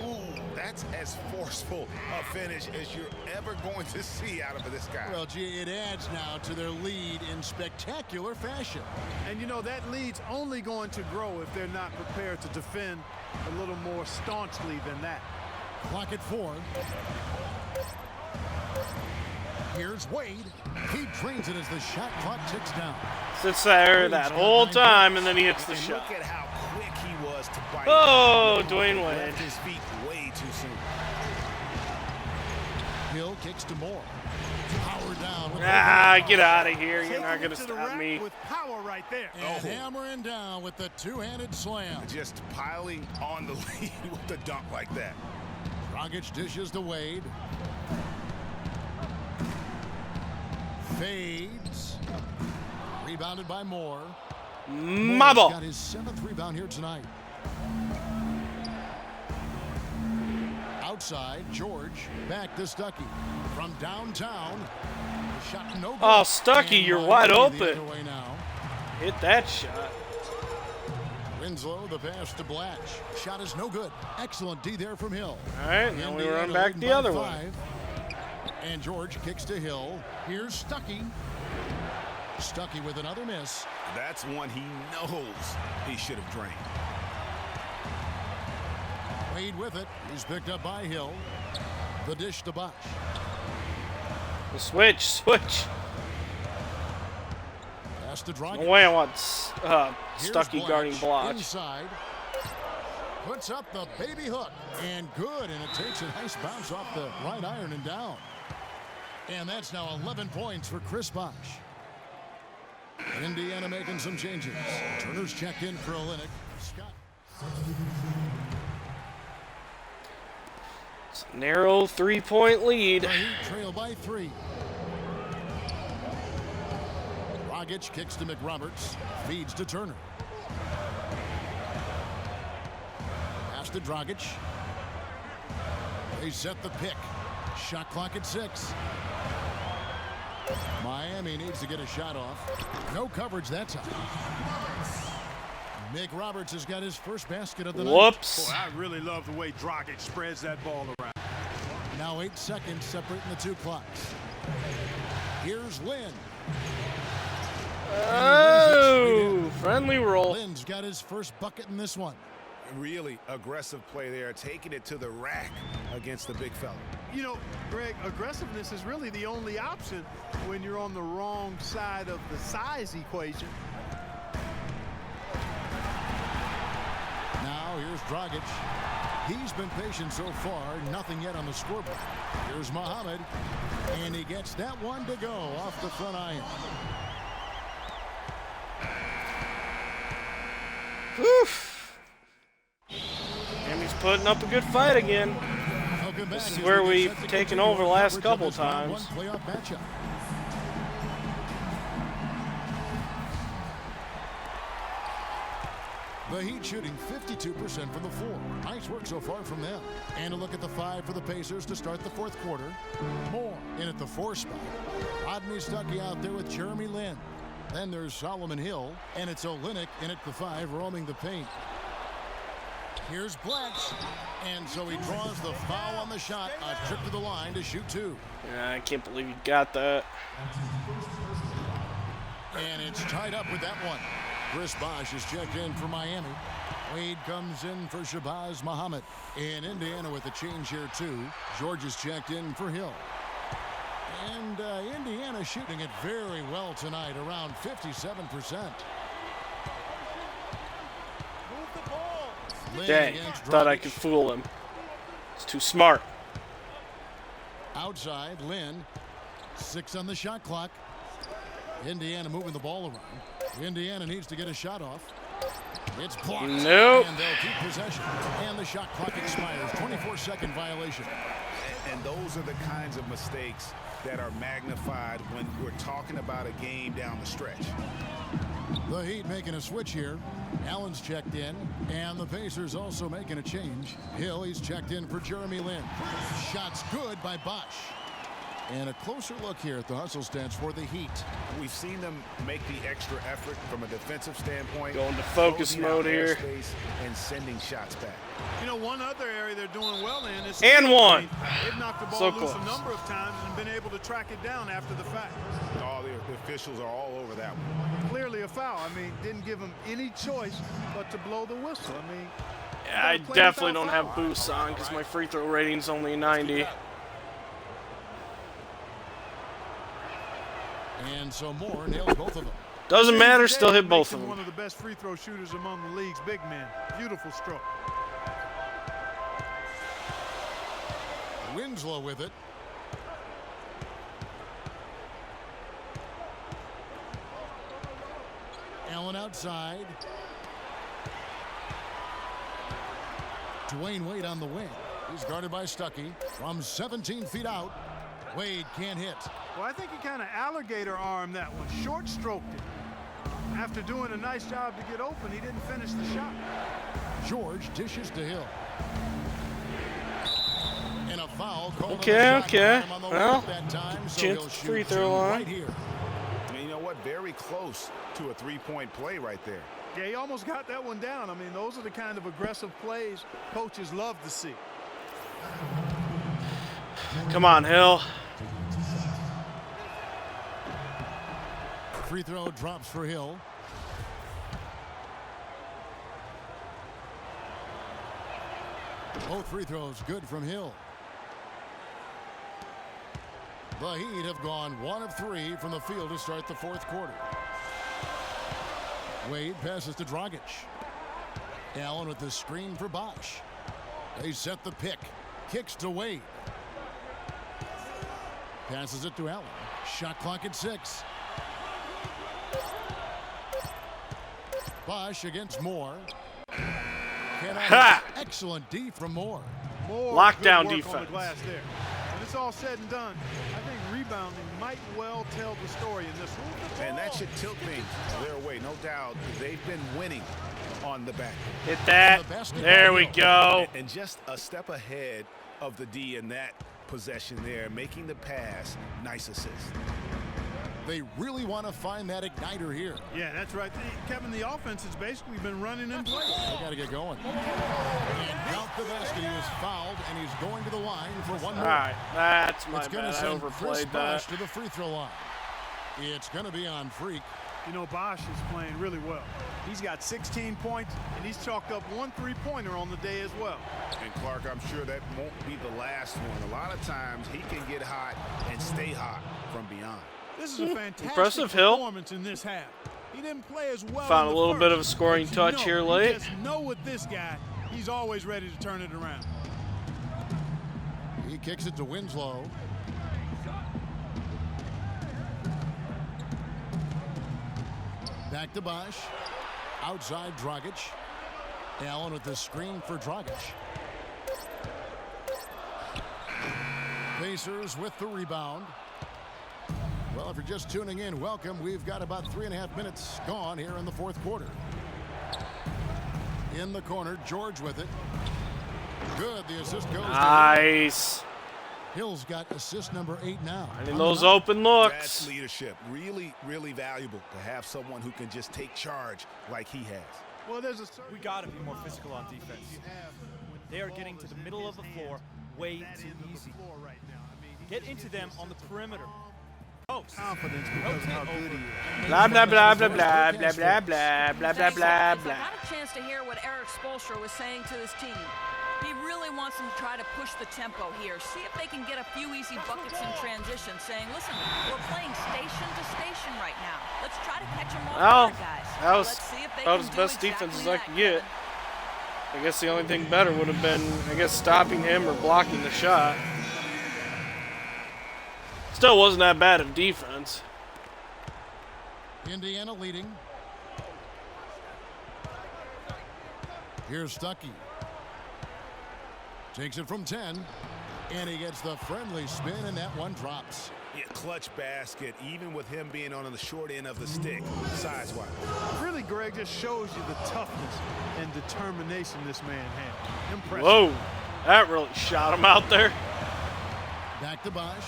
Ooh, that's as forceful a finish as you're ever going to see out of this guy. Well, gee, it adds now to their lead in spectacular fashion. And you know, that lead's only going to grow if they're not prepared to defend a little more staunchly than that. Clock at 4. Here's Wade. He drains it as the shot clock ticks down. Sits there that whole time, and then he hits the shot. Look at how quick he was to bite. Oh, Dwayne Wade. Left his feet way too soon. Hill kicks to Moore. Power down. Get out of here. You're not going to stop me. With power right there. And hammering down with the two-handed slam. Just piling on the lead with a dunk like that. Dragic dishes to Wade. Fades. Rebounded by Moore. My ball. Got his 7th rebound here tonight. Outside, George. Back to Stuckey. From downtown. Shot no good. Oh, Stuckey, you're wide open. Now. Hit that shot. Winslow, the pass to Blatch. Shot is no good. Excellent D there from Hill. All right, now we run back the other way. And George kicks to Hill. Here's Stuckey. Stuckey with another miss. That's one he knows he should have drained. Wade with it. He's picked up by Hill. The dish to Bosch. The switch. Pass to Dragic. No way I want Stuckey guarding Blatch. Inside. Puts up the baby hook. And good. And it takes a nice bounce off the right iron and down. And that's now 11 points for Chris Bosch. Indiana making some changes. Turner's checked in for Olynyk. Scott. It's a narrow 3-point lead. The Heat trail by 3. Dragic kicks to McRoberts. Feeds to Turner. Pass to Dragic. They set the pick. Shot clock at 6. Miami needs to get a shot off. No coverage that time. McRoberts has got his first basket of the night. Whoops. Boy, I really love the way Dragic spreads that ball around. Now 8 seconds separating the two clocks. Here's Lynn. Oh, friendly roll. Lynn's got his first bucket in this one. Really aggressive play there, taking it to the rack against the big fella. You know, Greg, aggressiveness is really the only option when you're on the wrong side of the size equation. Now here's Dragic. He's been patient so far, nothing yet on the scoreboard. Here's Muhammad, and he gets that one to go off the front iron. Oof. And he's putting up a good fight again. This is where we've taken over the last couple times. The Heat shooting 52% from the floor. Nice work so far from them. And a look at the 5 for the Pacers to start the fourth quarter. Moore in at the 4 spot. Rodney Stuckey out there with Jeremy Lin. Then there's Solomon Hill, and it's Olynyk in at the 5 roaming the paint. Here's Blatch, and so he draws the foul on the shot. A trip to the line to shoot 2. Yeah, I can't believe you got that. And it's tied up with that one. Chris Bosch is checked in for Miami. Wade comes in for Shabazz Muhammad. In Indiana with a change here too. George is checked in for Hill. And Indiana shooting it very well tonight, around 57%. Dang, thought I could fool him. It's too smart. Outside, Lynn. 6 on the shot clock. Indiana moving the ball around. Indiana needs to get a shot off. It's blocked. Nope. And they'll keep possession. And the shot clock expires. 24-second violation. And those are the kinds of mistakes that are magnified when we're talking about a game down the stretch. The Heat making a switch here. Allen's checked in, and the Pacers also making a change. Hill, he's checked in for Jeremy Lin. Shots good by Bosch. And a closer look here at the hustle stats for the Heat. We've seen them make the extra effort from a defensive standpoint. Going to focus mode here. And sending shots back. You know, one other area they're doing well in is... And one. They've knocked the ball So loose close. a number of times and been able to track it down after the fact. All the officials are all over that one. Clearly a foul. I mean, didn't give them any choice but to blow the whistle. I mean... Yeah, I definitely don't have boosts on because my free throw rating's only 90. And so Moore nails both of them. Doesn't matter, still hit both of them. One of the best free throw shooters among the league's big men. Beautiful stroke. Winslow with it. Allen outside. Dwayne Wade on the wing. He's guarded by Stuckey from 17 feet out. Wade can't hit. Well, I think he kind of alligator armed that one. Short stroked it. After doing a nice job to get open, he didn't finish the shot. George dishes to Hill. And a foul called. Okay. On the Well, that time, so chance he'll free shoot throw 2 line. right here. And you know what? very close to a three-point play right there. Yeah, he almost got that one down. I mean, those are the kind of aggressive plays coaches love to see. Come on, Hill. Free throw drops for Hill. Both free throws good from Hill. The Heat have gone 1 of 3 from the field to start the fourth quarter. Wade passes to Dragic. Allen with the screen for Bosch. They set the pick. Kicks to Wade. Passes it to Allen. Shot clock at 6. Bosch against Moore. Excellent D from Moore. Lockdown defense. On the glass there. When it's all said and done, I think rebounding might well tell the story in this one. And that should tilt things their way, no doubt. They've been winning on the back. Hit that. There we go. And just a step ahead of the D in that possession there, making the pass. Nice assist. They really want to find that igniter here. Yeah, that's right. Kevin, the offense has basically been running in place. They got to get going. And out the basket, he is fouled, and he's going to the line for one more. All right, that's my bad. I overplayed that. To the free throw line. It's going to be on Freak. You know, Bosch is playing really well. He's got 16 points, and he's chalked up 1 3-pointer on the day as well. And Clark, I'm sure that won't be the last one. A lot of times he can get hot and stay hot from beyond. This is a fantastic impressive performance in this half. He didn't play as well. Found a little bit of a scoring touch here late. You just know with this guy, he's always ready to turn it around. He kicks it to Winslow. Back to Bosch. Outside Dragic. Allen with the screen for Dragic. Pacers with the rebound. Well, if you're just tuning in, welcome. We've got about 3.5 minutes gone here in the fourth quarter. In the corner, George with it. Good. The assist goes. Nice. Hill's got assist number 8 now. I mean, those open looks. That's leadership. Really, really valuable to have someone who can just take charge like he has. Well, we got to be more physical on defense. They are getting to the middle of the floor way too easy. Get into them on the perimeter. Confidence because of how good he is. Blah, blah, blah, blah, blah, blah, blah, blah, blah, blah, blah, blah. I got a chance to hear what Eric Spoelstra was saying to his team. He really wants them to try to push the tempo here. See if they can get a few easy buckets in transition, saying, listen, we're playing station to station right now. Let's try to catch them all guys. That was Let's see if they about can as do best defense as exactly I could get. I guess the only thing better would have been, stopping him or blocking the shot. Still wasn't that bad of defense. Indiana leading. Here's Stuckey. Takes it from 10. And he gets the friendly spin, and that one drops. Yeah, clutch basket, even with him being on the short end of the stick, size-wise. Really, Greg, just shows you the toughness and determination this man had. Impressive. Whoa, that really shot him out there. Back to Bosch.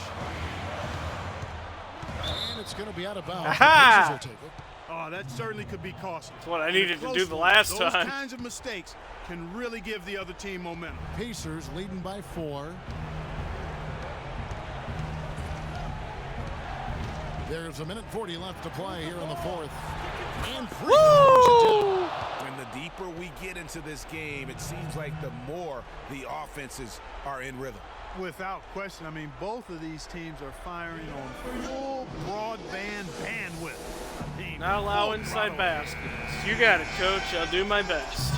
And it's going to be out of bounds. Aha! The Pacers will take it. Oh, that certainly could be costly. That's what I needed to do the last time. Those kinds of mistakes can really give the other team momentum. Pacers leading by 4. There's 1:40 left to play here in the fourth. And Woo! When the deeper we get into this game, it seems like the more the offenses are in rhythm. Without question. I mean, both of these teams are firing on full broadband bandwidth. Not allow inside baskets. You got it, Coach. I'll do my best.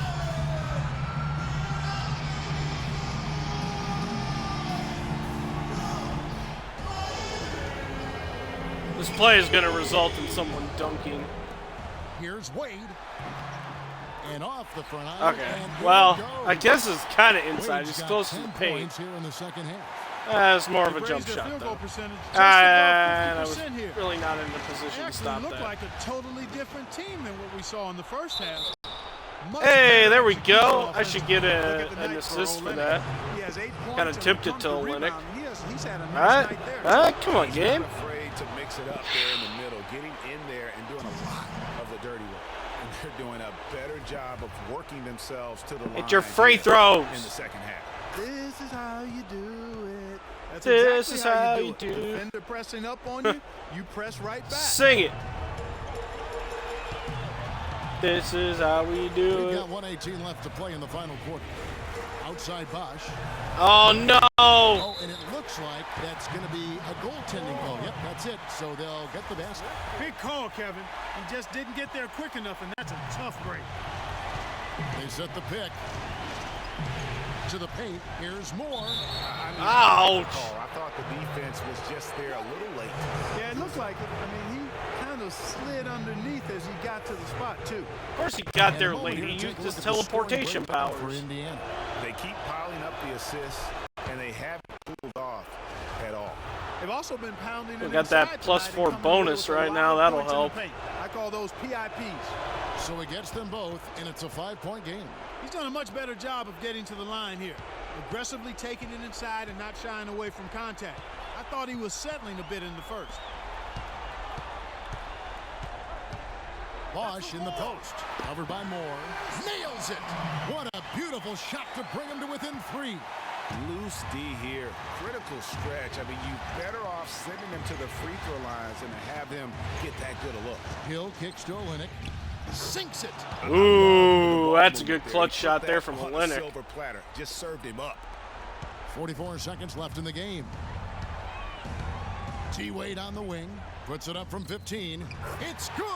This play is going to result in someone dunking. Here's Wade. And off the front iron. Okay. Well, I guess it's kind of inside. It's close to the paint. Here in the second half. It's more of a jump shot, though. And I was really not in the position to stop that. Looked like a totally different team than what we saw in the first half. Hey, there we go. I should get an assist for that. Kind of tipped it to Olynyk. All right, come on, game. Afraid to mix mix it up there in the middle, getting in there and doing a lot of the dirty work. And they're doing a better job of working themselves to the line. It's your free throws. In the second half. This is how you do it. That's This exactly is how how you you do it. do it. Defender pressing up on you, you press right back. Sing it. This is how we do We've it. got 1:18 left to play in the final quarter. Outside Bosch. Oh, no. Oh, and it looks like that's going to be a goaltending call. Yep, that's it. So they'll get the basket. Big call, Kevin. He just didn't get there quick enough, and that's a tough break. They set the pick. To the paint. Here's more. Ouch. I thought the defense was just there a little late. Yeah, it looked like it. I mean, he kind of slid underneath as he got to the spot, too. Of course he got there late. He used his teleportation For powers. Indiana. They keep piling up the assists, and they haven't cooled off at all. They've also been pounding We it got that inside plus tonight 4 and coming away bonus with a right lot now. of That'll points in the help. paint. I call those PIPs. So he gets them both, and it's a 5-point game. He's done a much better job of getting to the line here. Aggressively taking it inside and not shying away from contact. I thought he was settling a bit in the first. Bosch in the post. Covered by Moore. Nails it. What a beautiful shot to bring him to within 3. Loose D here. Critical stretch. I mean, you better off sending them to the free throw lines than to have them get that good a look. Hill kicks to Olenek. Sinks it. Ooh, that's a good clutch shot there from on a Olenek. silver platter. Just served him up. 44 seconds left in the game. T-Wade on the wing. Puts it up from 15. It's good.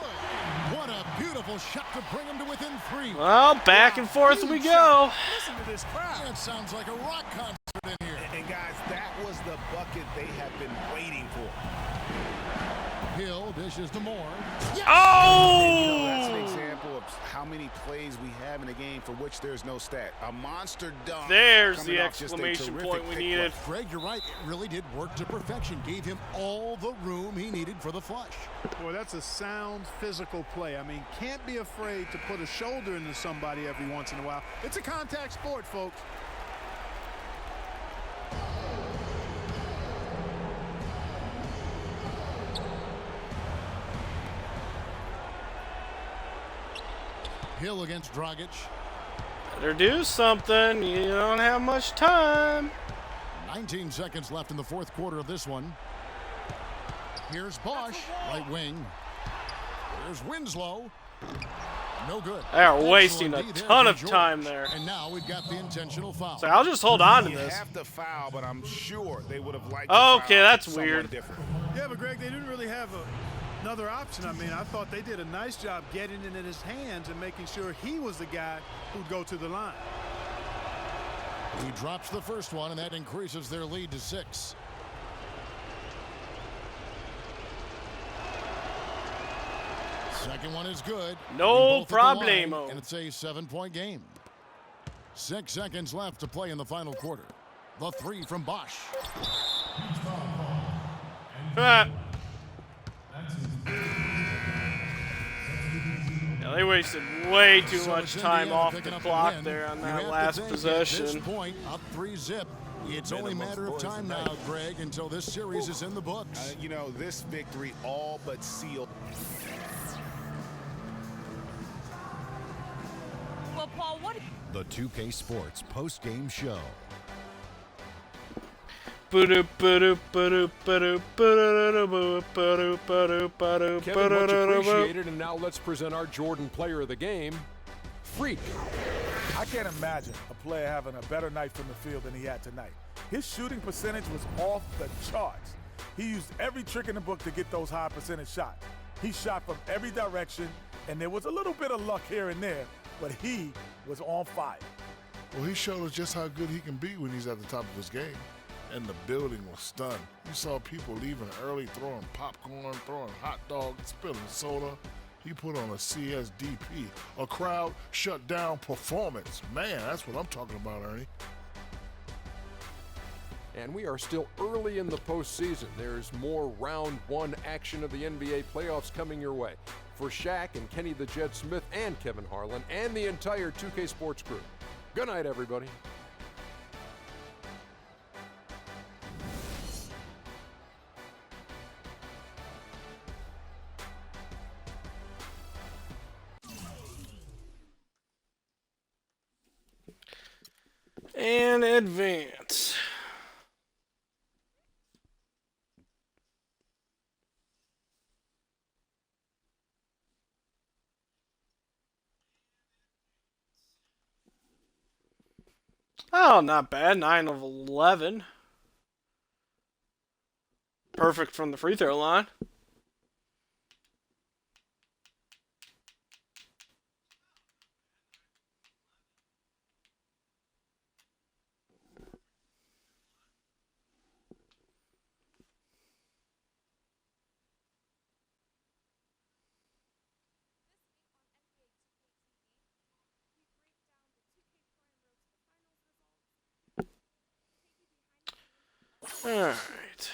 What a beautiful shot to bring him to within 3. Well, back and forth we go. Listen to this crowd. That sounds like a rock concert in here. And guys, that was the bucket they have been waiting for. Hill dishes to Moore. That's an Oh! example of how many plays we have in a game for which there's no stat. A monster dunk. There's coming the off just a exclamation terrific point we pick needed. play. Greg, you're right. It really did work to perfection. Gave him all the room he needed for the flush. Boy, that's a sound physical play. I mean, can't be afraid to put a shoulder into somebody every once in a while. It's a contact sport, folks. Hill against Dragic. Better do something. You don't have much time. 19 seconds left in the fourth quarter of this one. Here's Bosch, right wing. Here's Winslow. No good. They are wasting a Excellent D there ton from of George. time there. And now we've got the intentional foul. So I'll just hold on to You this. have to foul, but I'm sure they would have liked Okay, to foul that's someone weird. different. Yeah, but Greg, they didn't really have another option. I mean, I thought they did a nice job getting it in his hands and making sure he was the guy who'd go to the line. He drops the first one, and that increases their lead to 6. Second one is good. No Both at the line, problemo. And it's a 7-point game. 6 seconds left to play in the final quarter. The 3 from Bosch. Ah. Yeah, they wasted way too So much it's time Indiana off picking the up the clock win. there on You that have to last think possession. At this point, up 3-zip. It's only a matter of time now, Greg, until this series is in the books. You know, this victory all but sealed. Well, Paul, what? The 2K Sports post-game show. Kevin, much appreciated, and now let's present our Jordan Player of the Game, Freak. I can't imagine a player having a better night from the field than he had tonight. His shooting percentage was off the charts. He used every trick in the book to get those high percentage shots. He shot from every direction, and there was a little bit of luck here and there, but he was on fire. Well, he showed us just how good he can be when he's at the top of his game. And the building was stunned. You saw people leaving early, throwing popcorn, throwing hot dogs, spilling soda. He put on a CSDP, a crowd shut down performance. Man, that's what I'm talking about, Ernie. And we are still early in the postseason. There's more round one action of the NBA playoffs coming your way. For Shaq and Kenny the Jet Smith and Kevin Harlan and the entire 2K Sports crew. Good night, everybody. And advance. Oh, not bad. 9 of 11. Perfect from the free throw line. Alright.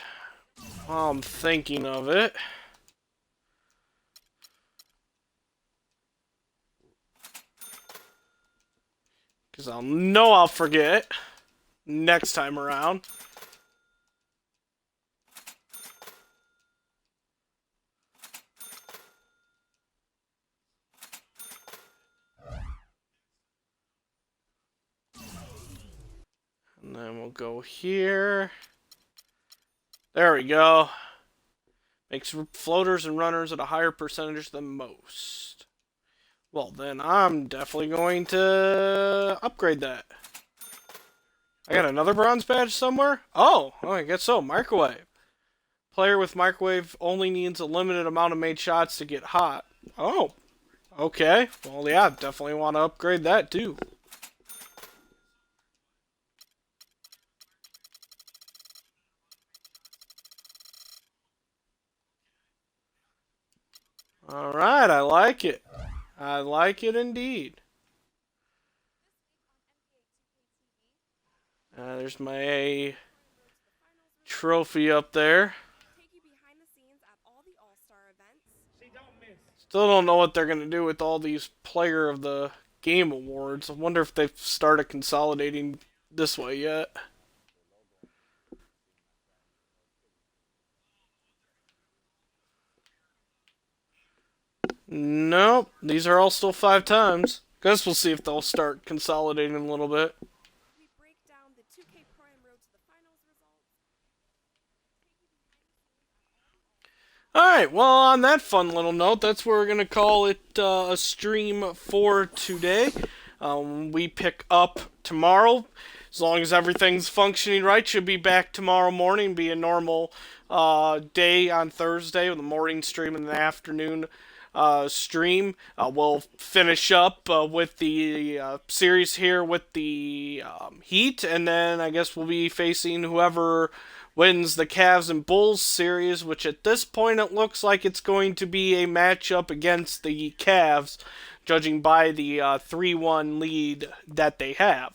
While I'm thinking of it. Because I'll forget next time around. And then we'll go here. There we go. Makes floaters and runners at a higher percentage than most. Well, then I'm definitely going to upgrade that. I got another bronze badge somewhere? Oh, I guess so. Microwave. Player with microwave only needs a limited amount of made shots to get hot. Oh, okay. Well, yeah, definitely want to upgrade that too. Alright, I like it. I like it indeed. There's my trophy up there. Still don't know what they're going to do with all these Player of the Game awards. I wonder if they've started consolidating this way yet. Nope, these are all still 5 times. Guess we'll see if they'll start consolidating a little bit. Alright, well, on that fun little note, that's where we're going to call it a stream for today. We pick up tomorrow. As long as everything's functioning right, should be back tomorrow morning, be a normal day on Thursday with a morning stream and an afternoon stream. We'll finish up with the series here with the Heat, and then I guess we'll be facing whoever wins the Cavs and Bulls series, which at this point it looks like it's going to be a matchup against the Cavs, judging by the 3-1 lead that they have.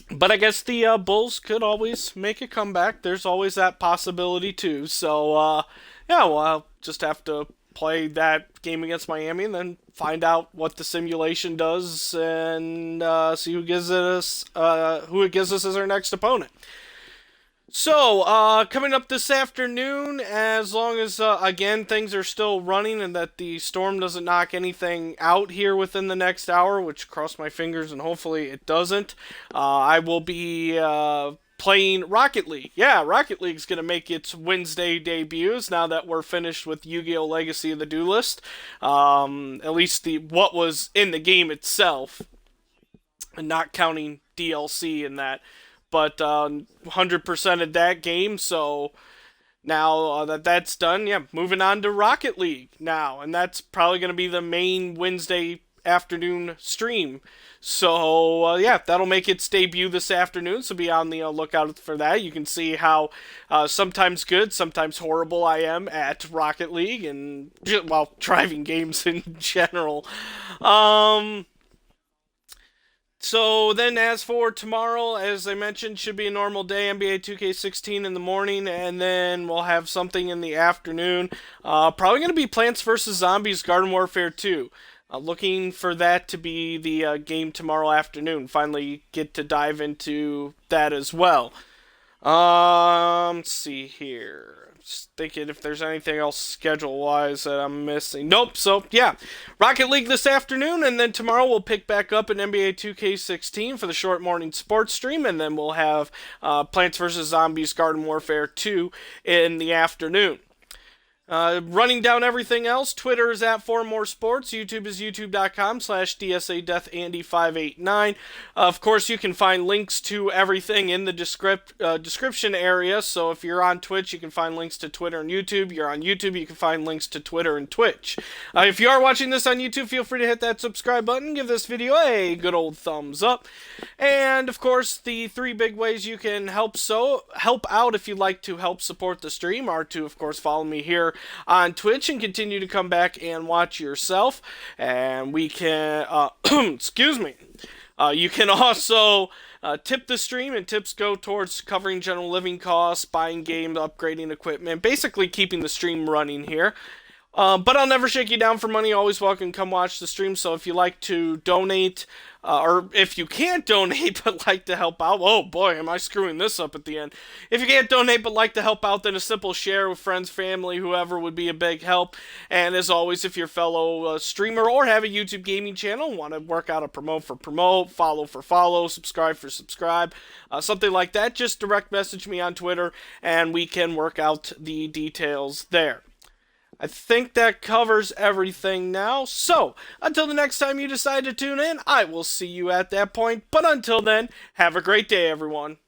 But I guess the Bulls could always make a comeback. There's always that possibility too. So, yeah, well, I'll just have to play that game against Miami and then find out what the simulation does and see who gives us who it gives us as our next opponent. So, coming up this afternoon, as long as, again, things are still running and that the storm doesn't knock anything out here within the next hour, which cross my fingers and hopefully it doesn't, I will be playing Rocket League. Yeah, Rocket League's going to make its Wednesday debuts now that we're finished with Yu-Gi-Oh! Legacy of the Duelist. At least what was in the game itself, and not counting DLC in that. But 100% of that game, so now that that's done, yeah, moving on to Rocket League now, and that's probably going to be the main Wednesday afternoon stream. So, yeah, that'll make its debut this afternoon, so be on the lookout for that. You can see how sometimes good, sometimes horrible I am at Rocket League, and, well, driving games in general. So then as for tomorrow, as I mentioned, should be a normal day, NBA 2K16 in the morning, and then we'll have something in the afternoon. Probably going to be Plants vs. Zombies Garden Warfare 2. Looking for that to be the game tomorrow afternoon. Finally get to dive into that as well. Let's see here. Just thinking if there's anything else schedule-wise that I'm missing. Nope. So, yeah. Rocket League this afternoon, and then tomorrow we'll pick back up in NBA 2K16 for the short morning sports stream, and then we'll have Plants vs. Zombies Garden Warfare 2 in the afternoon. Running down everything else, Twitter is at @4moresports, YouTube is youtube.com/DSADeathAndy589. Of course, you can find links to everything in the description area, so if you're on Twitch, you can find links to Twitter and YouTube. You're on YouTube, you can find links to Twitter and Twitch. If you are watching this on YouTube, feel free to hit that subscribe button, give this video a good old thumbs up, and of course, the 3 big ways you can help out if you'd like to help support the stream are to, of course, follow me here on Twitch and continue to come back and watch yourself. And we can, excuse me, you can also tip the stream, and tips go towards covering general living costs, buying games, upgrading equipment, basically keeping the stream running here. But I'll never shake you down for money. Always welcome to come watch the stream. So if you like to donate, or if you can't donate but like to help out, oh boy, am I screwing this up at the end. If you can't donate but like to help out, then a simple share with friends, family, whoever would be a big help. And as always, if you're a fellow streamer or have a YouTube gaming channel, want to work out a promote for promote, follow for follow, subscribe for subscribe, something like that, just direct message me on Twitter and we can work out the details there. I think that covers everything now. So, until the next time you decide to tune in, I will see you at that point. But until then, have a great day, everyone.